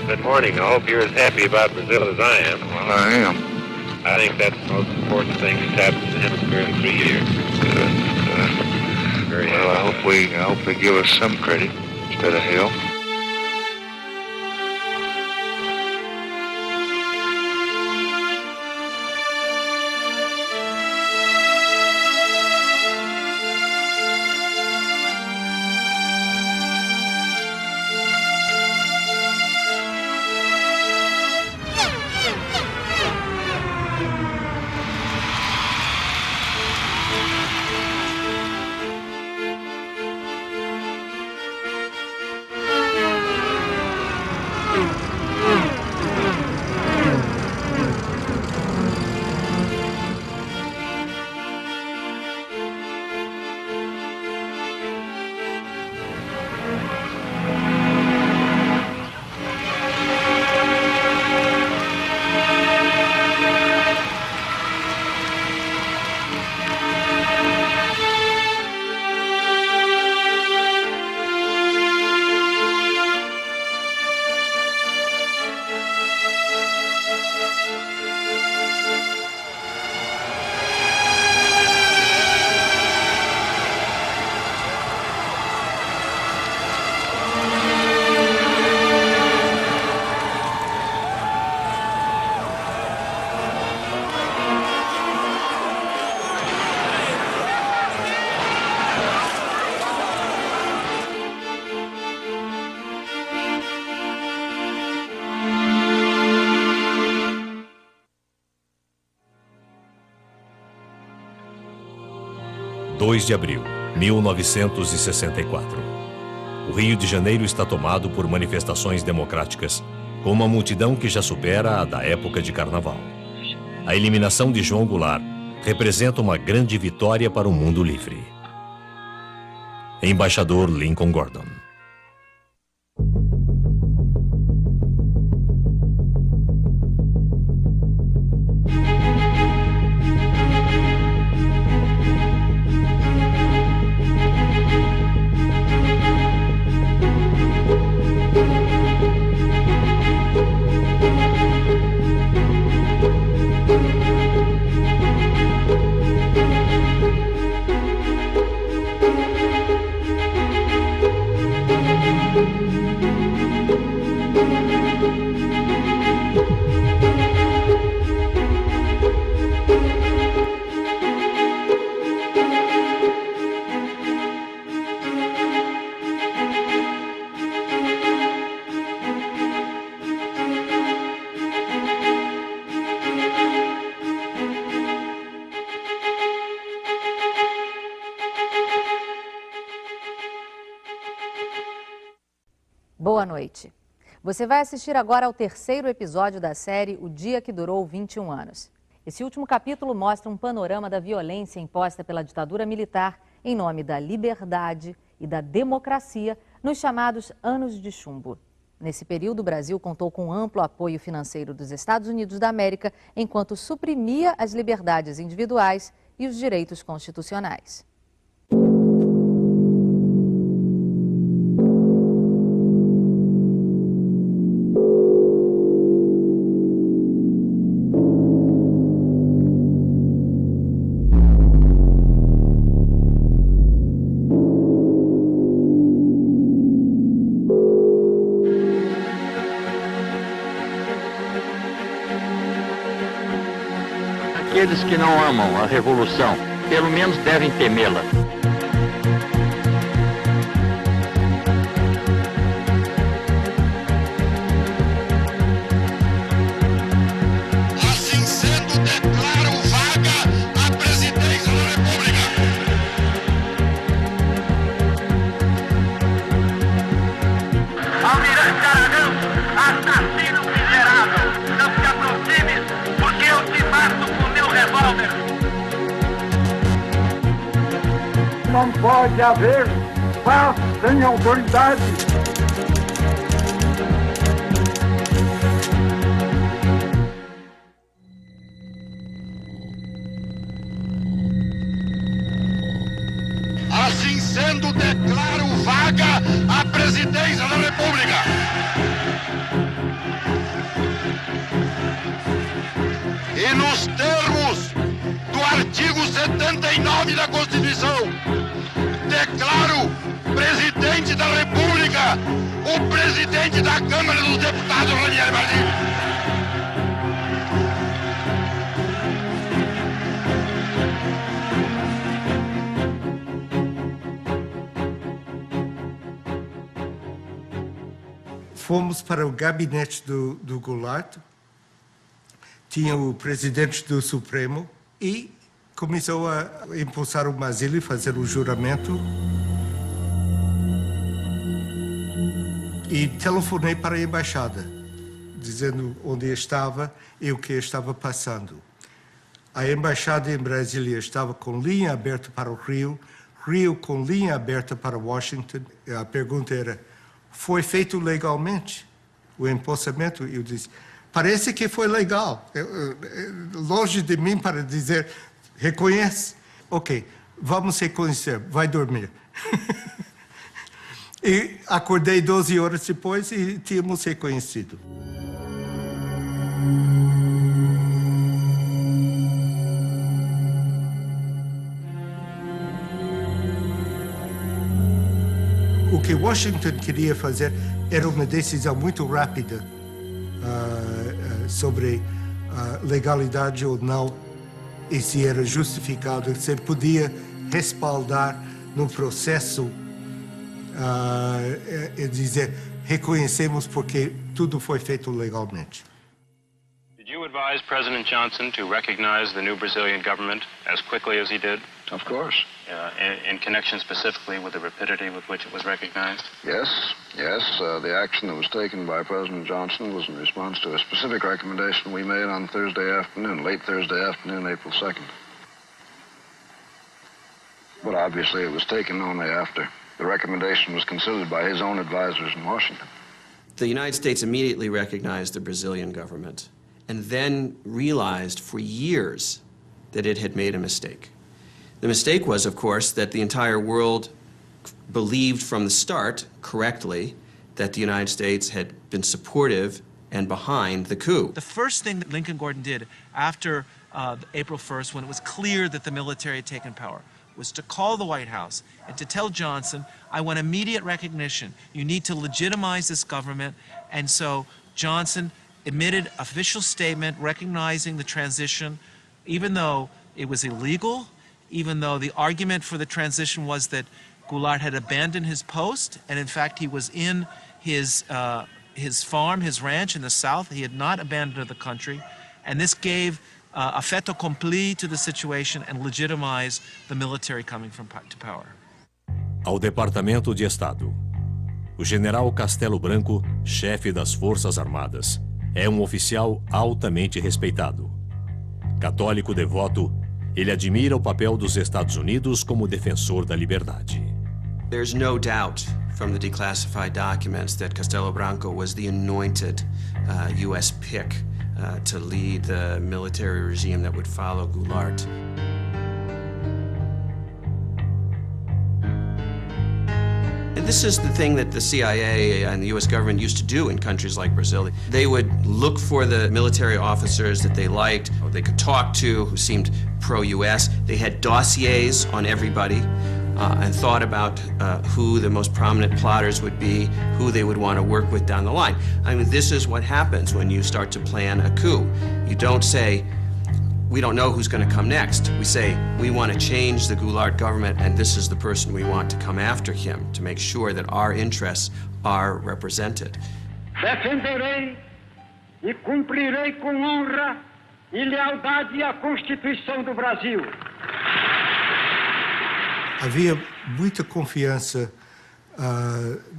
Good morning. I hope you're as happy about Brazil as I am. Well, I am. I think that's the most important thing that's happened in the hemisphere in 3 years. Good. Well, I hope they give us some credit instead of hell. 2 de abril, 1964. O Rio de Janeiro está tomado por manifestações democráticas, com uma multidão que já supera a da época de carnaval. A eliminação de João Goulart representa uma grande vitória para o mundo livre. Embaixador Lincoln Gordon. Boa noite. Você vai assistir agora ao terceiro episódio da série O Dia que Durou 21 Anos. Esse último capítulo mostra um panorama da violência imposta pela ditadura militar em nome da liberdade e da democracia nos chamados Anos de Chumbo. Nesse período, o Brasil contou com amplo apoio financeiro dos Estados Unidos da América, enquanto suprimia as liberdades individuais e os direitos constitucionais. Aqueles que não amam a revolução, pelo menos devem temê-la. Assim sendo, declaro vaga a presidência da República. Almirante Aragão, assassino miserável, não se aproxime, porque eu te mato com meu revólver. Não pode haver paz sem autoridade. Assim sendo, declaro vaga a presidência da República. E nos termos do artigo 79 da Constituição, declaro presidente da República o presidente da Câmara dos Deputados, Ranieri Martins. Fomos para o gabinete do Goulart, tinha o presidente do Supremo e começou a impulsar o Basílio e fazer o juramento. E telefonei para a embaixada, dizendo onde estava e o que estava passando. A embaixada em Brasília estava com linha aberta para o Rio, Rio com linha aberta para Washington. A pergunta era: foi feito legalmente o empossamento? Eu disse: parece que foi legal. Longe de mim para dizer, reconhece. Ok, vamos reconhecer, vai dormir. E acordei 12 horas depois e tínhamos reconhecido. O que Washington queria fazer era uma decisão muito rápida sobre legalidade ou não, e se era justificado, se podia respaldar no processo e dizer, reconhecemos porque tudo foi feito legalmente. Did you advise President Johnson to recognize the new Brazilian government as quickly as he did? Of course. In connection specifically with the rapidity with which it was recognized? Yes. The action that was taken by President Johnson was in response to a specific recommendation we made on Thursday afternoon, late Thursday afternoon, April 2nd. But obviously it was taken only after the recommendation was considered by his own advisors in Washington. The United States immediately recognized the Brazilian government and then realized for years that it had made a mistake. The mistake was, of course, that the entire world believed from the start, correctly, that the United States had been supportive and behind the coup. The first thing that Lincoln Gordon did after April 1st, when it was clear that the military had taken power, was to call the White House and to tell Johnson, I want immediate recognition. You need to legitimize this government. And so Johnson emitted an official statement recognizing the transition, even though it was illegal, even though the argument for the transition was that Goulart had abandoned his post, and in fact he was in his farm, his ranch in the South. He had not abandoned the country, and this gave a fait accompli to the situation and legitimized the military coming to power. Ao Departamento de Estado. O general Castelo Branco, chefe das Forças Armadas, é um oficial altamente respeitado. Católico devoto, ele admira o papel dos Estados Unidos como defensor da liberdade. There's no doubt from the declassified documents that Castelo Branco was the anointed U.S. pick to lead the military regime that would follow Goulart. And this is the thing that the CIA and the U.S. government used to do in countries like Brazil. They would look for the military officers that they liked, or they could talk to, who seemed pro-U.S. They had dossiers on everybody and thought about who the most prominent plotters would be, who they would want to work with down the line. I mean, this is what happens when you start to plan a coup. You don't say, we don't know who's going to come next. We say, we want to change the Goulart government, and this is the person we want to come after him to make sure that our interests are represented. Defenderei e cumprirei com honra e lealdade a Constituição do Brasil. Havia muita confiança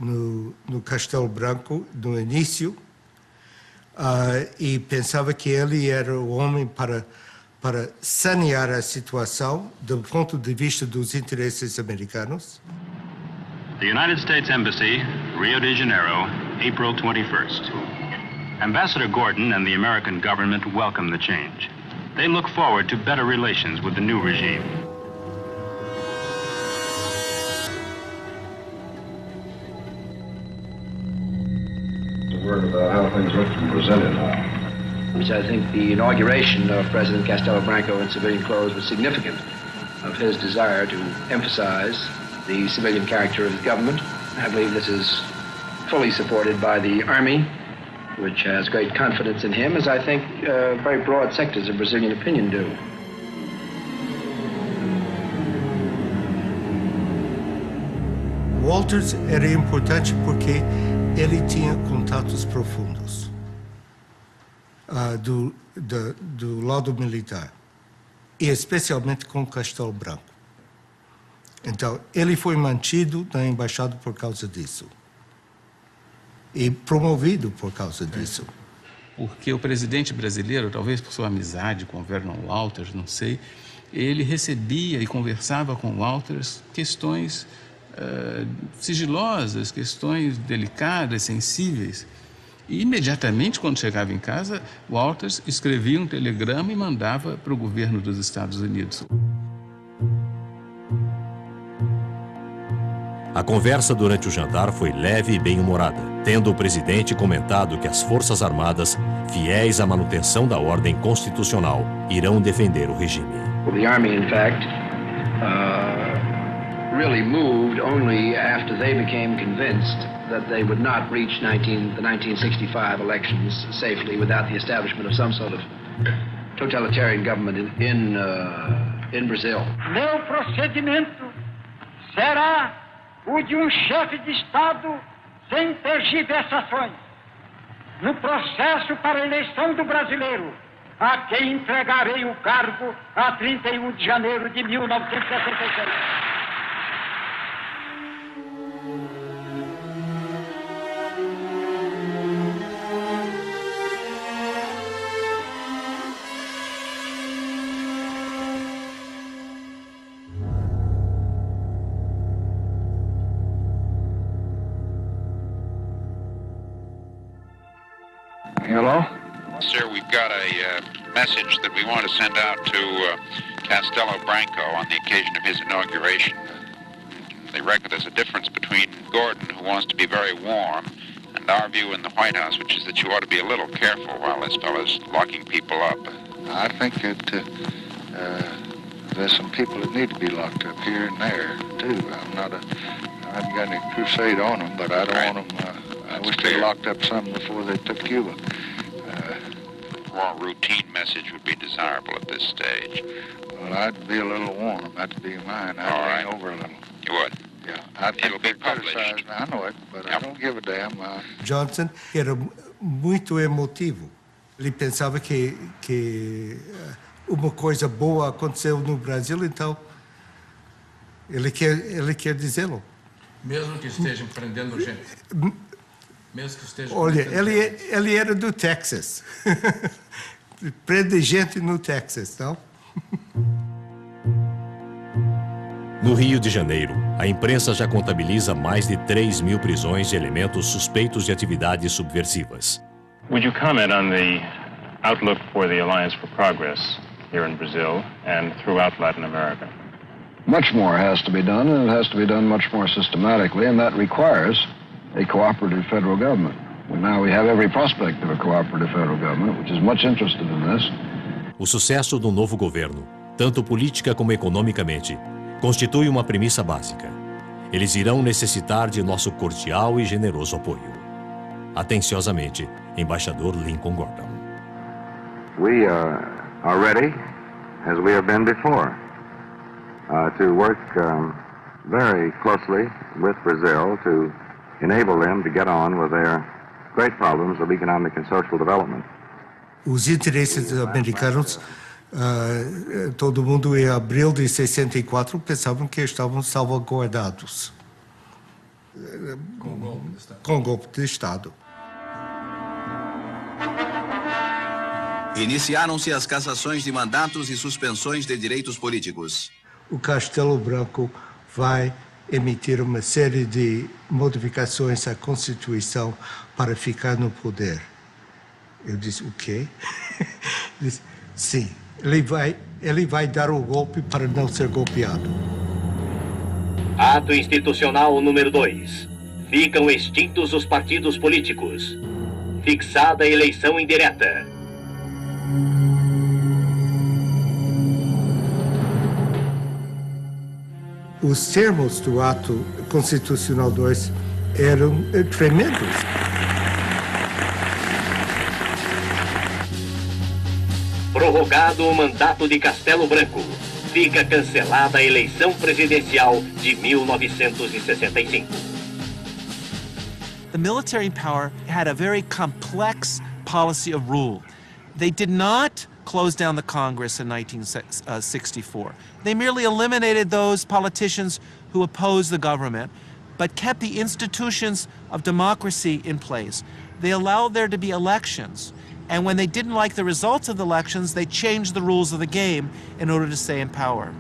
no Castelo Branco no início e pensava que ele era o homem para sanear a situação do ponto de vista dos interesses americanos. The United States Embassy, Rio de Janeiro, April 21st. Ambassador Gordon and the American government welcome the change. They look forward to better relations with the new regime. A word about how things look in Brazil now. Which I think the inauguration of President Castelo Branco in civilian clothes was significant of his desire to emphasize the civilian character of his government. I believe this is fully supported by the Army, which has great confidence in him, as I think very broad sectors of Brazilian opinion do. Walters era importante porque ele tinha contatos profundos do lado militar, e especialmente com Castelo Branco. Então, ele foi mantido na embaixada por causa disso. E promovido por causa disso. Porque o presidente brasileiro, talvez por sua amizade com o Vernon Walters, não sei, ele recebia e conversava com Walters questões sigilosas, questões delicadas, sensíveis. E imediatamente, quando chegava em casa, Walters escrevia um telegrama e mandava para o governo dos Estados Unidos. A conversa durante o jantar foi leve e bem-humorada, tendo o presidente comentado que as Forças Armadas, fiéis à manutenção da ordem constitucional, irão defender o regime. The Army, in fact, really moved only after they became convinced that they would not reach the 1965 elections safely without the establishment of some sort of totalitarian government in Brazil. Meu procedimento será o de chefe de Estado sem tergiversações. No processo para a eleição do brasileiro, a quem entregarei o cargo a 31 de janeiro de 1966. Hello? Sir, we've got a message that we want to send out to Castelo Branco on the occasion of his inauguration. They reckon there's a difference between Gordon, who wants to be very warm, and our view in the White House, which is that you ought to be a little careful while this fellow's locking people up. I think that there's some people that need to be locked up here and there, too. I haven't got any crusade on them, but I don't want them... I wish they locked up some before they took Cuba. More routine message would be desirable at this stage. Well, I'd be a little warm. That'd be mine. I'd lean over a little. You would? Yeah. It'll be published. I know it, but I don't give a damn. Johnson era muito emotivo. Ele pensava que uma coisa boa aconteceu no Brasil, então ele quer dizê-lo. Mesmo que estejam prendendo gente. Mesmo que estejam. Olha, ele era do Texas. Prende gente no Texas, não? No Rio de Janeiro, a imprensa já contabiliza mais de 3.000 prisões de elementos suspeitos de atividades subversivas. Would you comment on the outlook for the Alliance for Progress here in Brazil and throughout Latin America? Much more has to be done, and it has to be done much more systematically, and that requires a cooperative federal government. Well, now we have every prospect of a cooperative federal government, which is much interested in this. O sucesso do novo governo, tanto política como economicamente, constitui uma premissa básica. Eles irão necessitar de nosso cordial e generoso apoio. Atenciosamente, Embaixador Lincoln Gordon. We are ready, as we have been before, to work very closely with Brazil to enable them to get on with their great problems of economic and social development. Os interesses americanos, todo mundo em abril de 64 pensavam que estavam salvaguardados com golpe de Estado. Iniciaram-se as cassações de mandatos e suspensões de direitos políticos. O Castelo Branco vai emitir uma série de modificações à Constituição para ficar no poder. Eu disse, o quê? Disse, sim, ele vai dar o golpe para não ser golpeado. Ato institucional número 2. Ficam extintos os partidos políticos. Fixada a eleição indireta. Os termos do ato constitucional 2 eram tremendos. Prorrogado o mandato de Castelo Branco. Fica cancelada a eleição presidencial de 1965. The military power had a very complex policy of rule. They did not closed down the Congress in 1964. They merely eliminated those politicians who opposed the government, but kept the institutions of democracy in place. They allowed there to be elections, and when they didn't like the results of the elections, they changed the rules of the game in order to stay in power.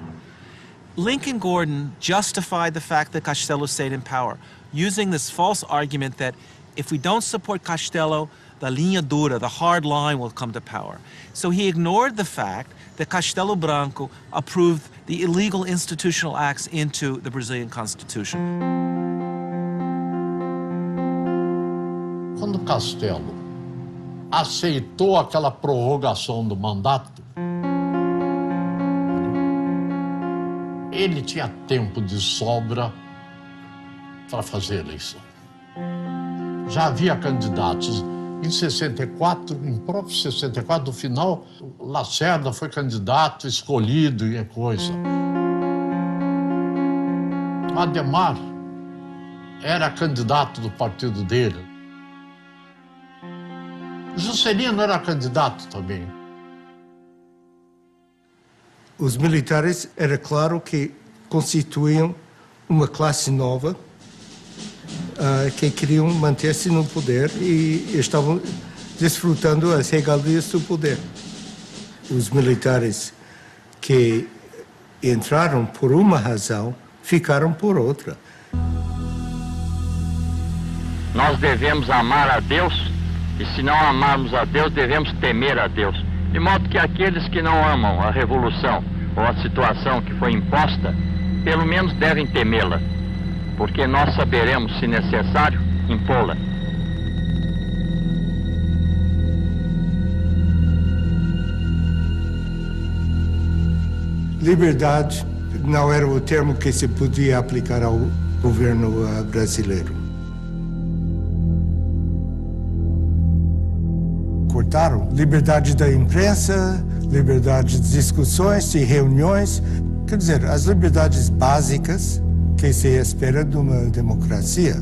Lincoln Gordon justified the fact that Castelo stayed in power, using this false argument that if we don't support Castelo, the linha dura, the hard line, will come to power. So he ignored the fact that Castelo Branco approved the illegal institutional acts into the Brazilian Constitution. Quando Castelo aceitou aquela prorrogação do mandato, ele tinha tempo de sobra para fazer a eleição. Já havia candidatos. Em 64, em próprio 64, no final, Lacerda foi candidato, escolhido e coisa. Ademar era candidato do partido dele. Juscelino era candidato também. Os militares, era claro que constituíam uma classe nova que queriam manter-se no poder e estavam desfrutando as regalias do poder. Os militares que entraram por uma razão, ficaram por outra. Nós devemos amar a Deus, e se não amarmos a Deus, devemos temer a Deus. De modo que aqueles que não amam a revolução ou a situação que foi imposta, pelo menos devem temê-la, porque nós saberemos, se necessário, impô-la. Liberdade não era o termo que se podia aplicar ao governo brasileiro. Cortaram liberdade da imprensa, liberdade de discussões e reuniões, quer dizer, as liberdades básicas que se espera de uma democracia.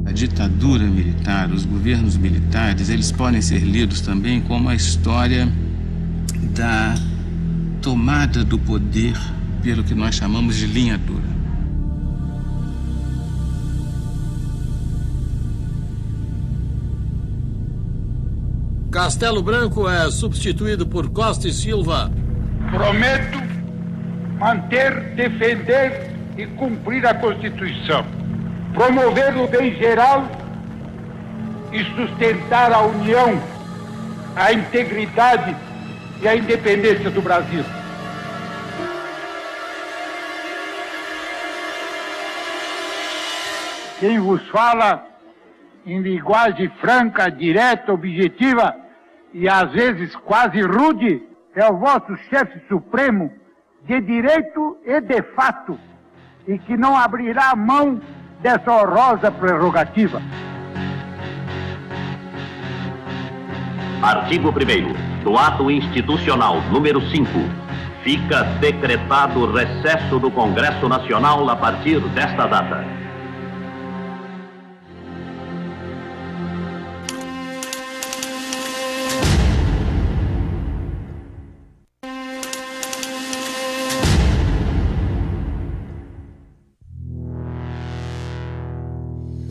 A ditadura militar, os governos militares, eles podem ser lidos também como a história da tomada do poder pelo que nós chamamos de linha dura. Castelo Branco é substituído por Costa e Silva. Prometo manter, defender e cumprir a Constituição, promover o bem geral e sustentar a união, a integridade e a independência do Brasil. Quem vos fala em linguagem franca, direta, objetiva e às vezes quase rude é o vosso chefe supremo de direito e de fato e que não abrirá mão dessa honrosa prerrogativa. Artigo 1º do Ato Institucional número 5. Fica decretado o recesso do Congresso Nacional a partir desta data.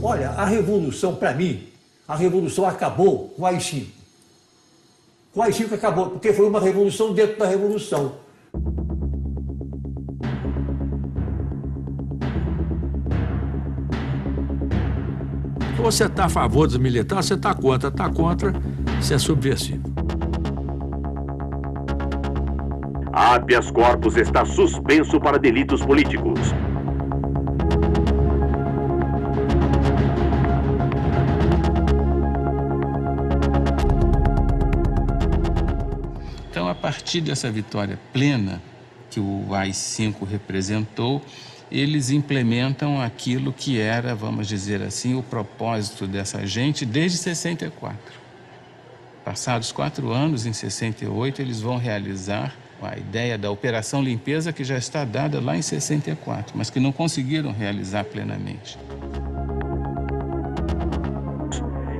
Olha, a revolução, para mim, a revolução acabou com o AI-5. O AI-5 acabou, porque foi uma revolução dentro da revolução. Você está a favor dos militares, você está contra, você é subversivo. Habeas corpus está suspenso para delitos políticos. Então, a partir dessa vitória plena que o AI-5 representou, eles implementam aquilo que era, vamos dizer assim, o propósito dessa gente desde 64. Passados 4 anos, em 68, eles vão realizar a ideia da Operação Limpeza, que já está dada lá em 64, mas que não conseguiram realizar plenamente.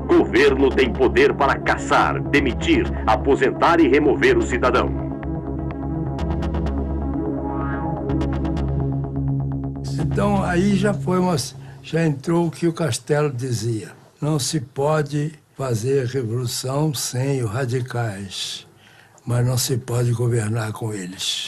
Governo tem poder para caçar, demitir, aposentar e remover o cidadão. Então aí já entrou o que o Castelo dizia. Não se pode fazer revolução sem os radicais, mas não se pode governar com eles.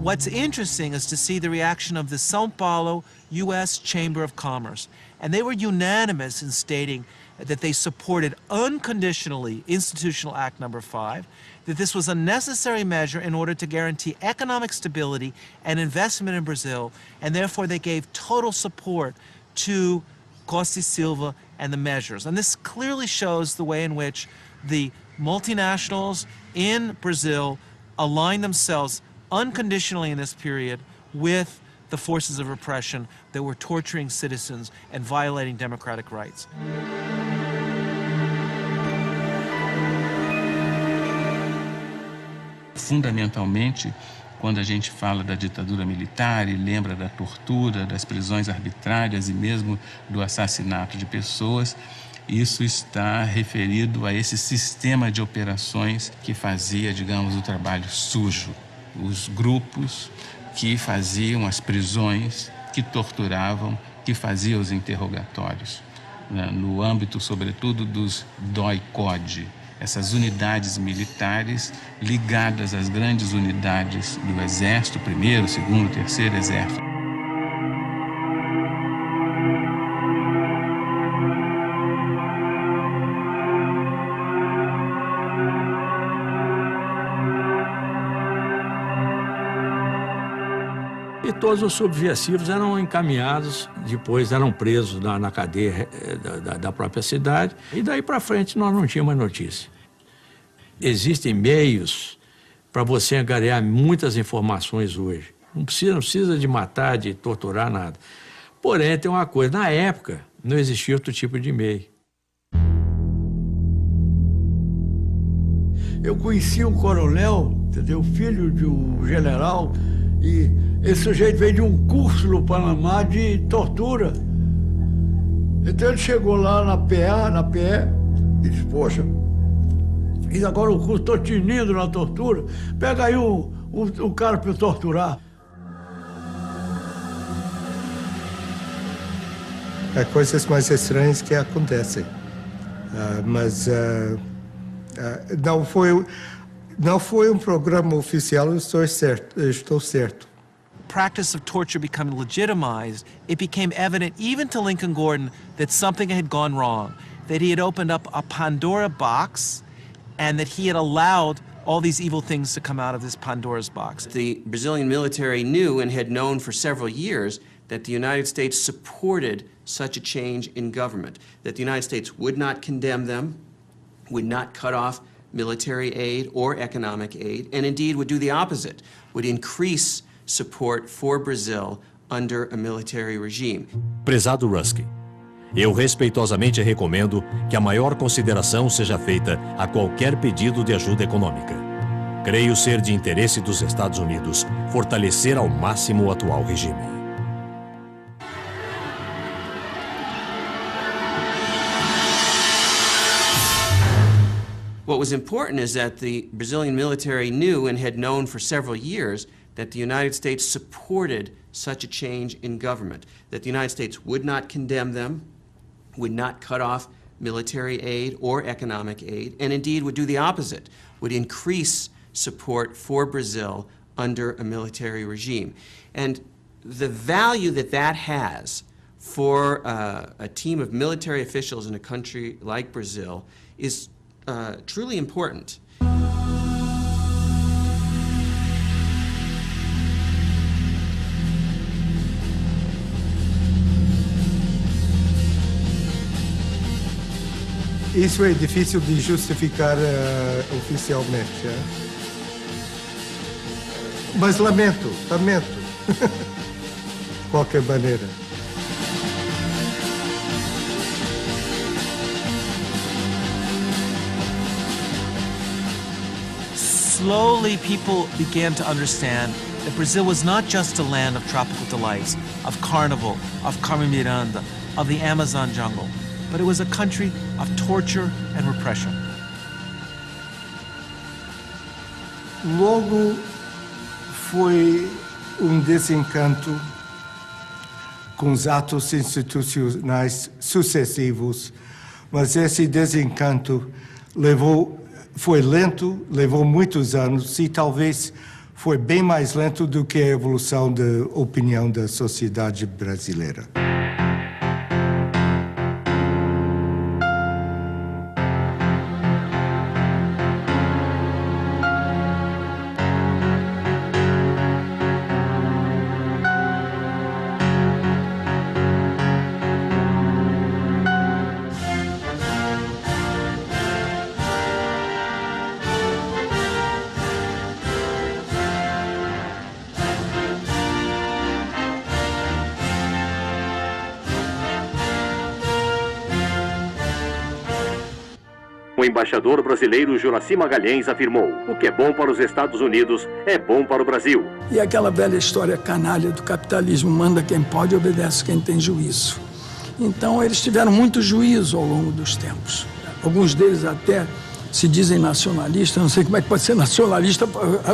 What's interesting is to see the reaction of the São Paulo U.S. Chamber of Commerce. And they were unanimous in stating that they supported unconditionally Institutional Act No. 5, that this was a necessary measure in order to guarantee economic stability and investment in Brazil, and therefore they gave total support to Costa e Silva and the measures. And this clearly shows the way in which the multinationals in Brazil aligned themselves unconditionally in this period with the forces of repression that were torturing citizens and violating democratic rights. Fundamentalmente, Quando a gente fala da ditadura militar e lembra da tortura, das prisões arbitrárias e mesmo do assassinato de pessoas, isso está referido a esse sistema de operações que fazia, digamos, o trabalho sujo. Os grupos que faziam as prisões, que torturavam, que faziam os interrogatórios, né, no âmbito, sobretudo, dos DOI-CODE, essas unidades militares ligadas às grandes unidades do Exército, 1º, 2º, 3º Exército. E todos os subversivos eram encaminhados, depois eram presos na cadeia da própria cidade, e daí para frente nós não tínhamos mais notícia. Existem meios para você angariar muitas informações hoje. Não precisa de matar, de torturar, nada. Porém, tem uma coisa, na época não existia outro tipo de meio. Eu conheci um coronel, entendeu? Filho de um general, e esse sujeito veio de um curso no Panamá de tortura. Então ele chegou lá na PE, e disse, poxa, fiz agora o curso, estou tinindo na tortura, pega aí um cara para eu torturar. Há coisas mais estranhas que acontecem, mas não foi um programa oficial, estou certo. Practice of torture becoming legitimized, it became evident even to Lincoln Gordon that something had gone wrong, that he had opened up a Pandora box and that he had allowed all these evil things to come out of this Pandora's box. The Brazilian military knew and had known for several years that the United States supported such a change in government, that the United States would not condemn them, would not cut off military aid or economic aid, and indeed would do the opposite, would increase support for Brazil under a military regime. Prezado Rusk, eu respeitosamente recomendo que a maior consideração seja feita a qualquer pedido de ajuda econômica. Creio ser de interesse dos Estados Unidos fortalecer ao máximo o atual regime. What was important is that the Brazilian military knew and had known for several years that the United States supported such a change in government, that the United States would not condemn them, would not cut off military aid or economic aid, and indeed would do the opposite, would increase support for Brazil under a military regime. And the value that that has for a team of military officials in a country like Brazil is truly important. Isso é difícil de justificar oficialmente. Mas lamento. De qualquer maneira. Slowly, people began to understand that Brazil was not just a land of tropical delights, of carnival, of Carmen Miranda, of the Amazon jungle, but it was a country of torture and repression. Logo foi desencanto com os atos institucionais sucessivos, mas esse desencanto foi lento, levou muitos anos e talvez foi bem mais lento do que a evolução da opinião da sociedade brasileira. embaixador brasileiro Juraci Magalhães afirmou: o que é bom para os Estados Unidos é bom para o Brasil. E aquela velha história canalha do capitalismo, manda quem pode, obedece quem tem juízo. Então eles tiveram muito juízo ao longo dos tempos. Alguns deles até se dizem nacionalistas, não sei como é que pode ser nacionalista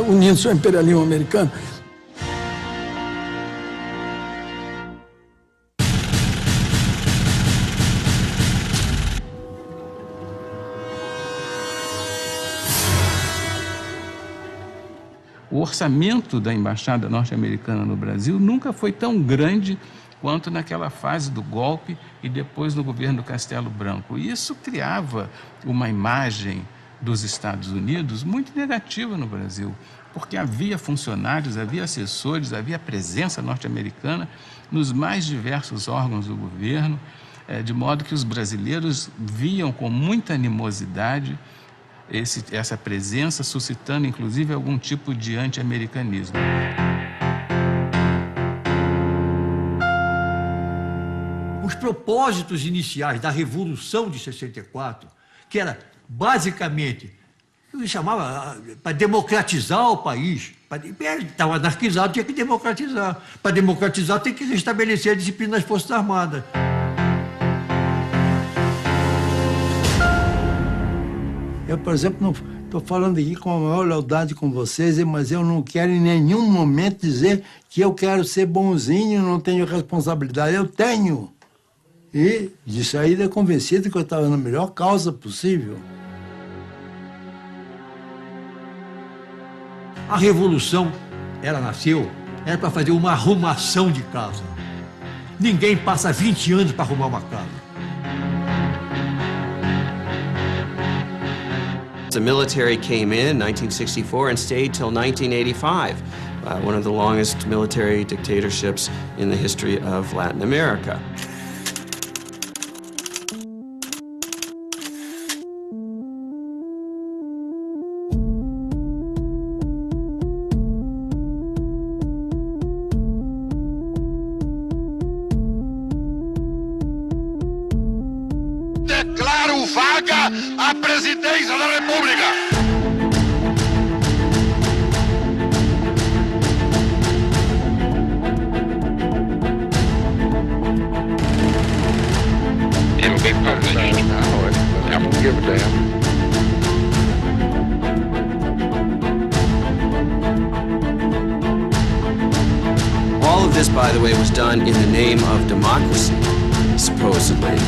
unindo-se ao imperialismo americano. O orçamento da embaixada norte-americana no Brasil nunca foi tão grande quanto naquela fase do golpe e depois no governo Castelo Branco. E isso criava uma imagem dos Estados Unidos muito negativa no Brasil, porque havia funcionários, havia assessores, havia presença norte-americana nos mais diversos órgãos do governo, de modo que os brasileiros viam com muita animosidade essa presença, suscitando inclusive algum tipo de anti-americanismo. Os propósitos iniciais da Revolução de 64, que era basicamente, eu chamava para democratizar o país, estava anarquizado, tinha que democratizar. Para democratizar tem que restabelecer a disciplina das Forças Armadas. Eu, por exemplo, não estou falando aqui com a maior lealdade com vocês, mas eu não quero em nenhum momento dizer que eu quero ser bonzinho, não tenho responsabilidade. Eu tenho. E de saída convencido que eu estava na melhor causa possível. A Revolução, ela nasceu, era para fazer uma arrumação de casa. Ninguém passa 20 anos para arrumar uma casa. The military came in 1964 and stayed till 1985, one of the longest military dictatorships in the history of Latin America. Declaro vaga a presidência da República. It'll be published. I don't give a damn. All of this, by the way, was done in the name of democracy, supposedly.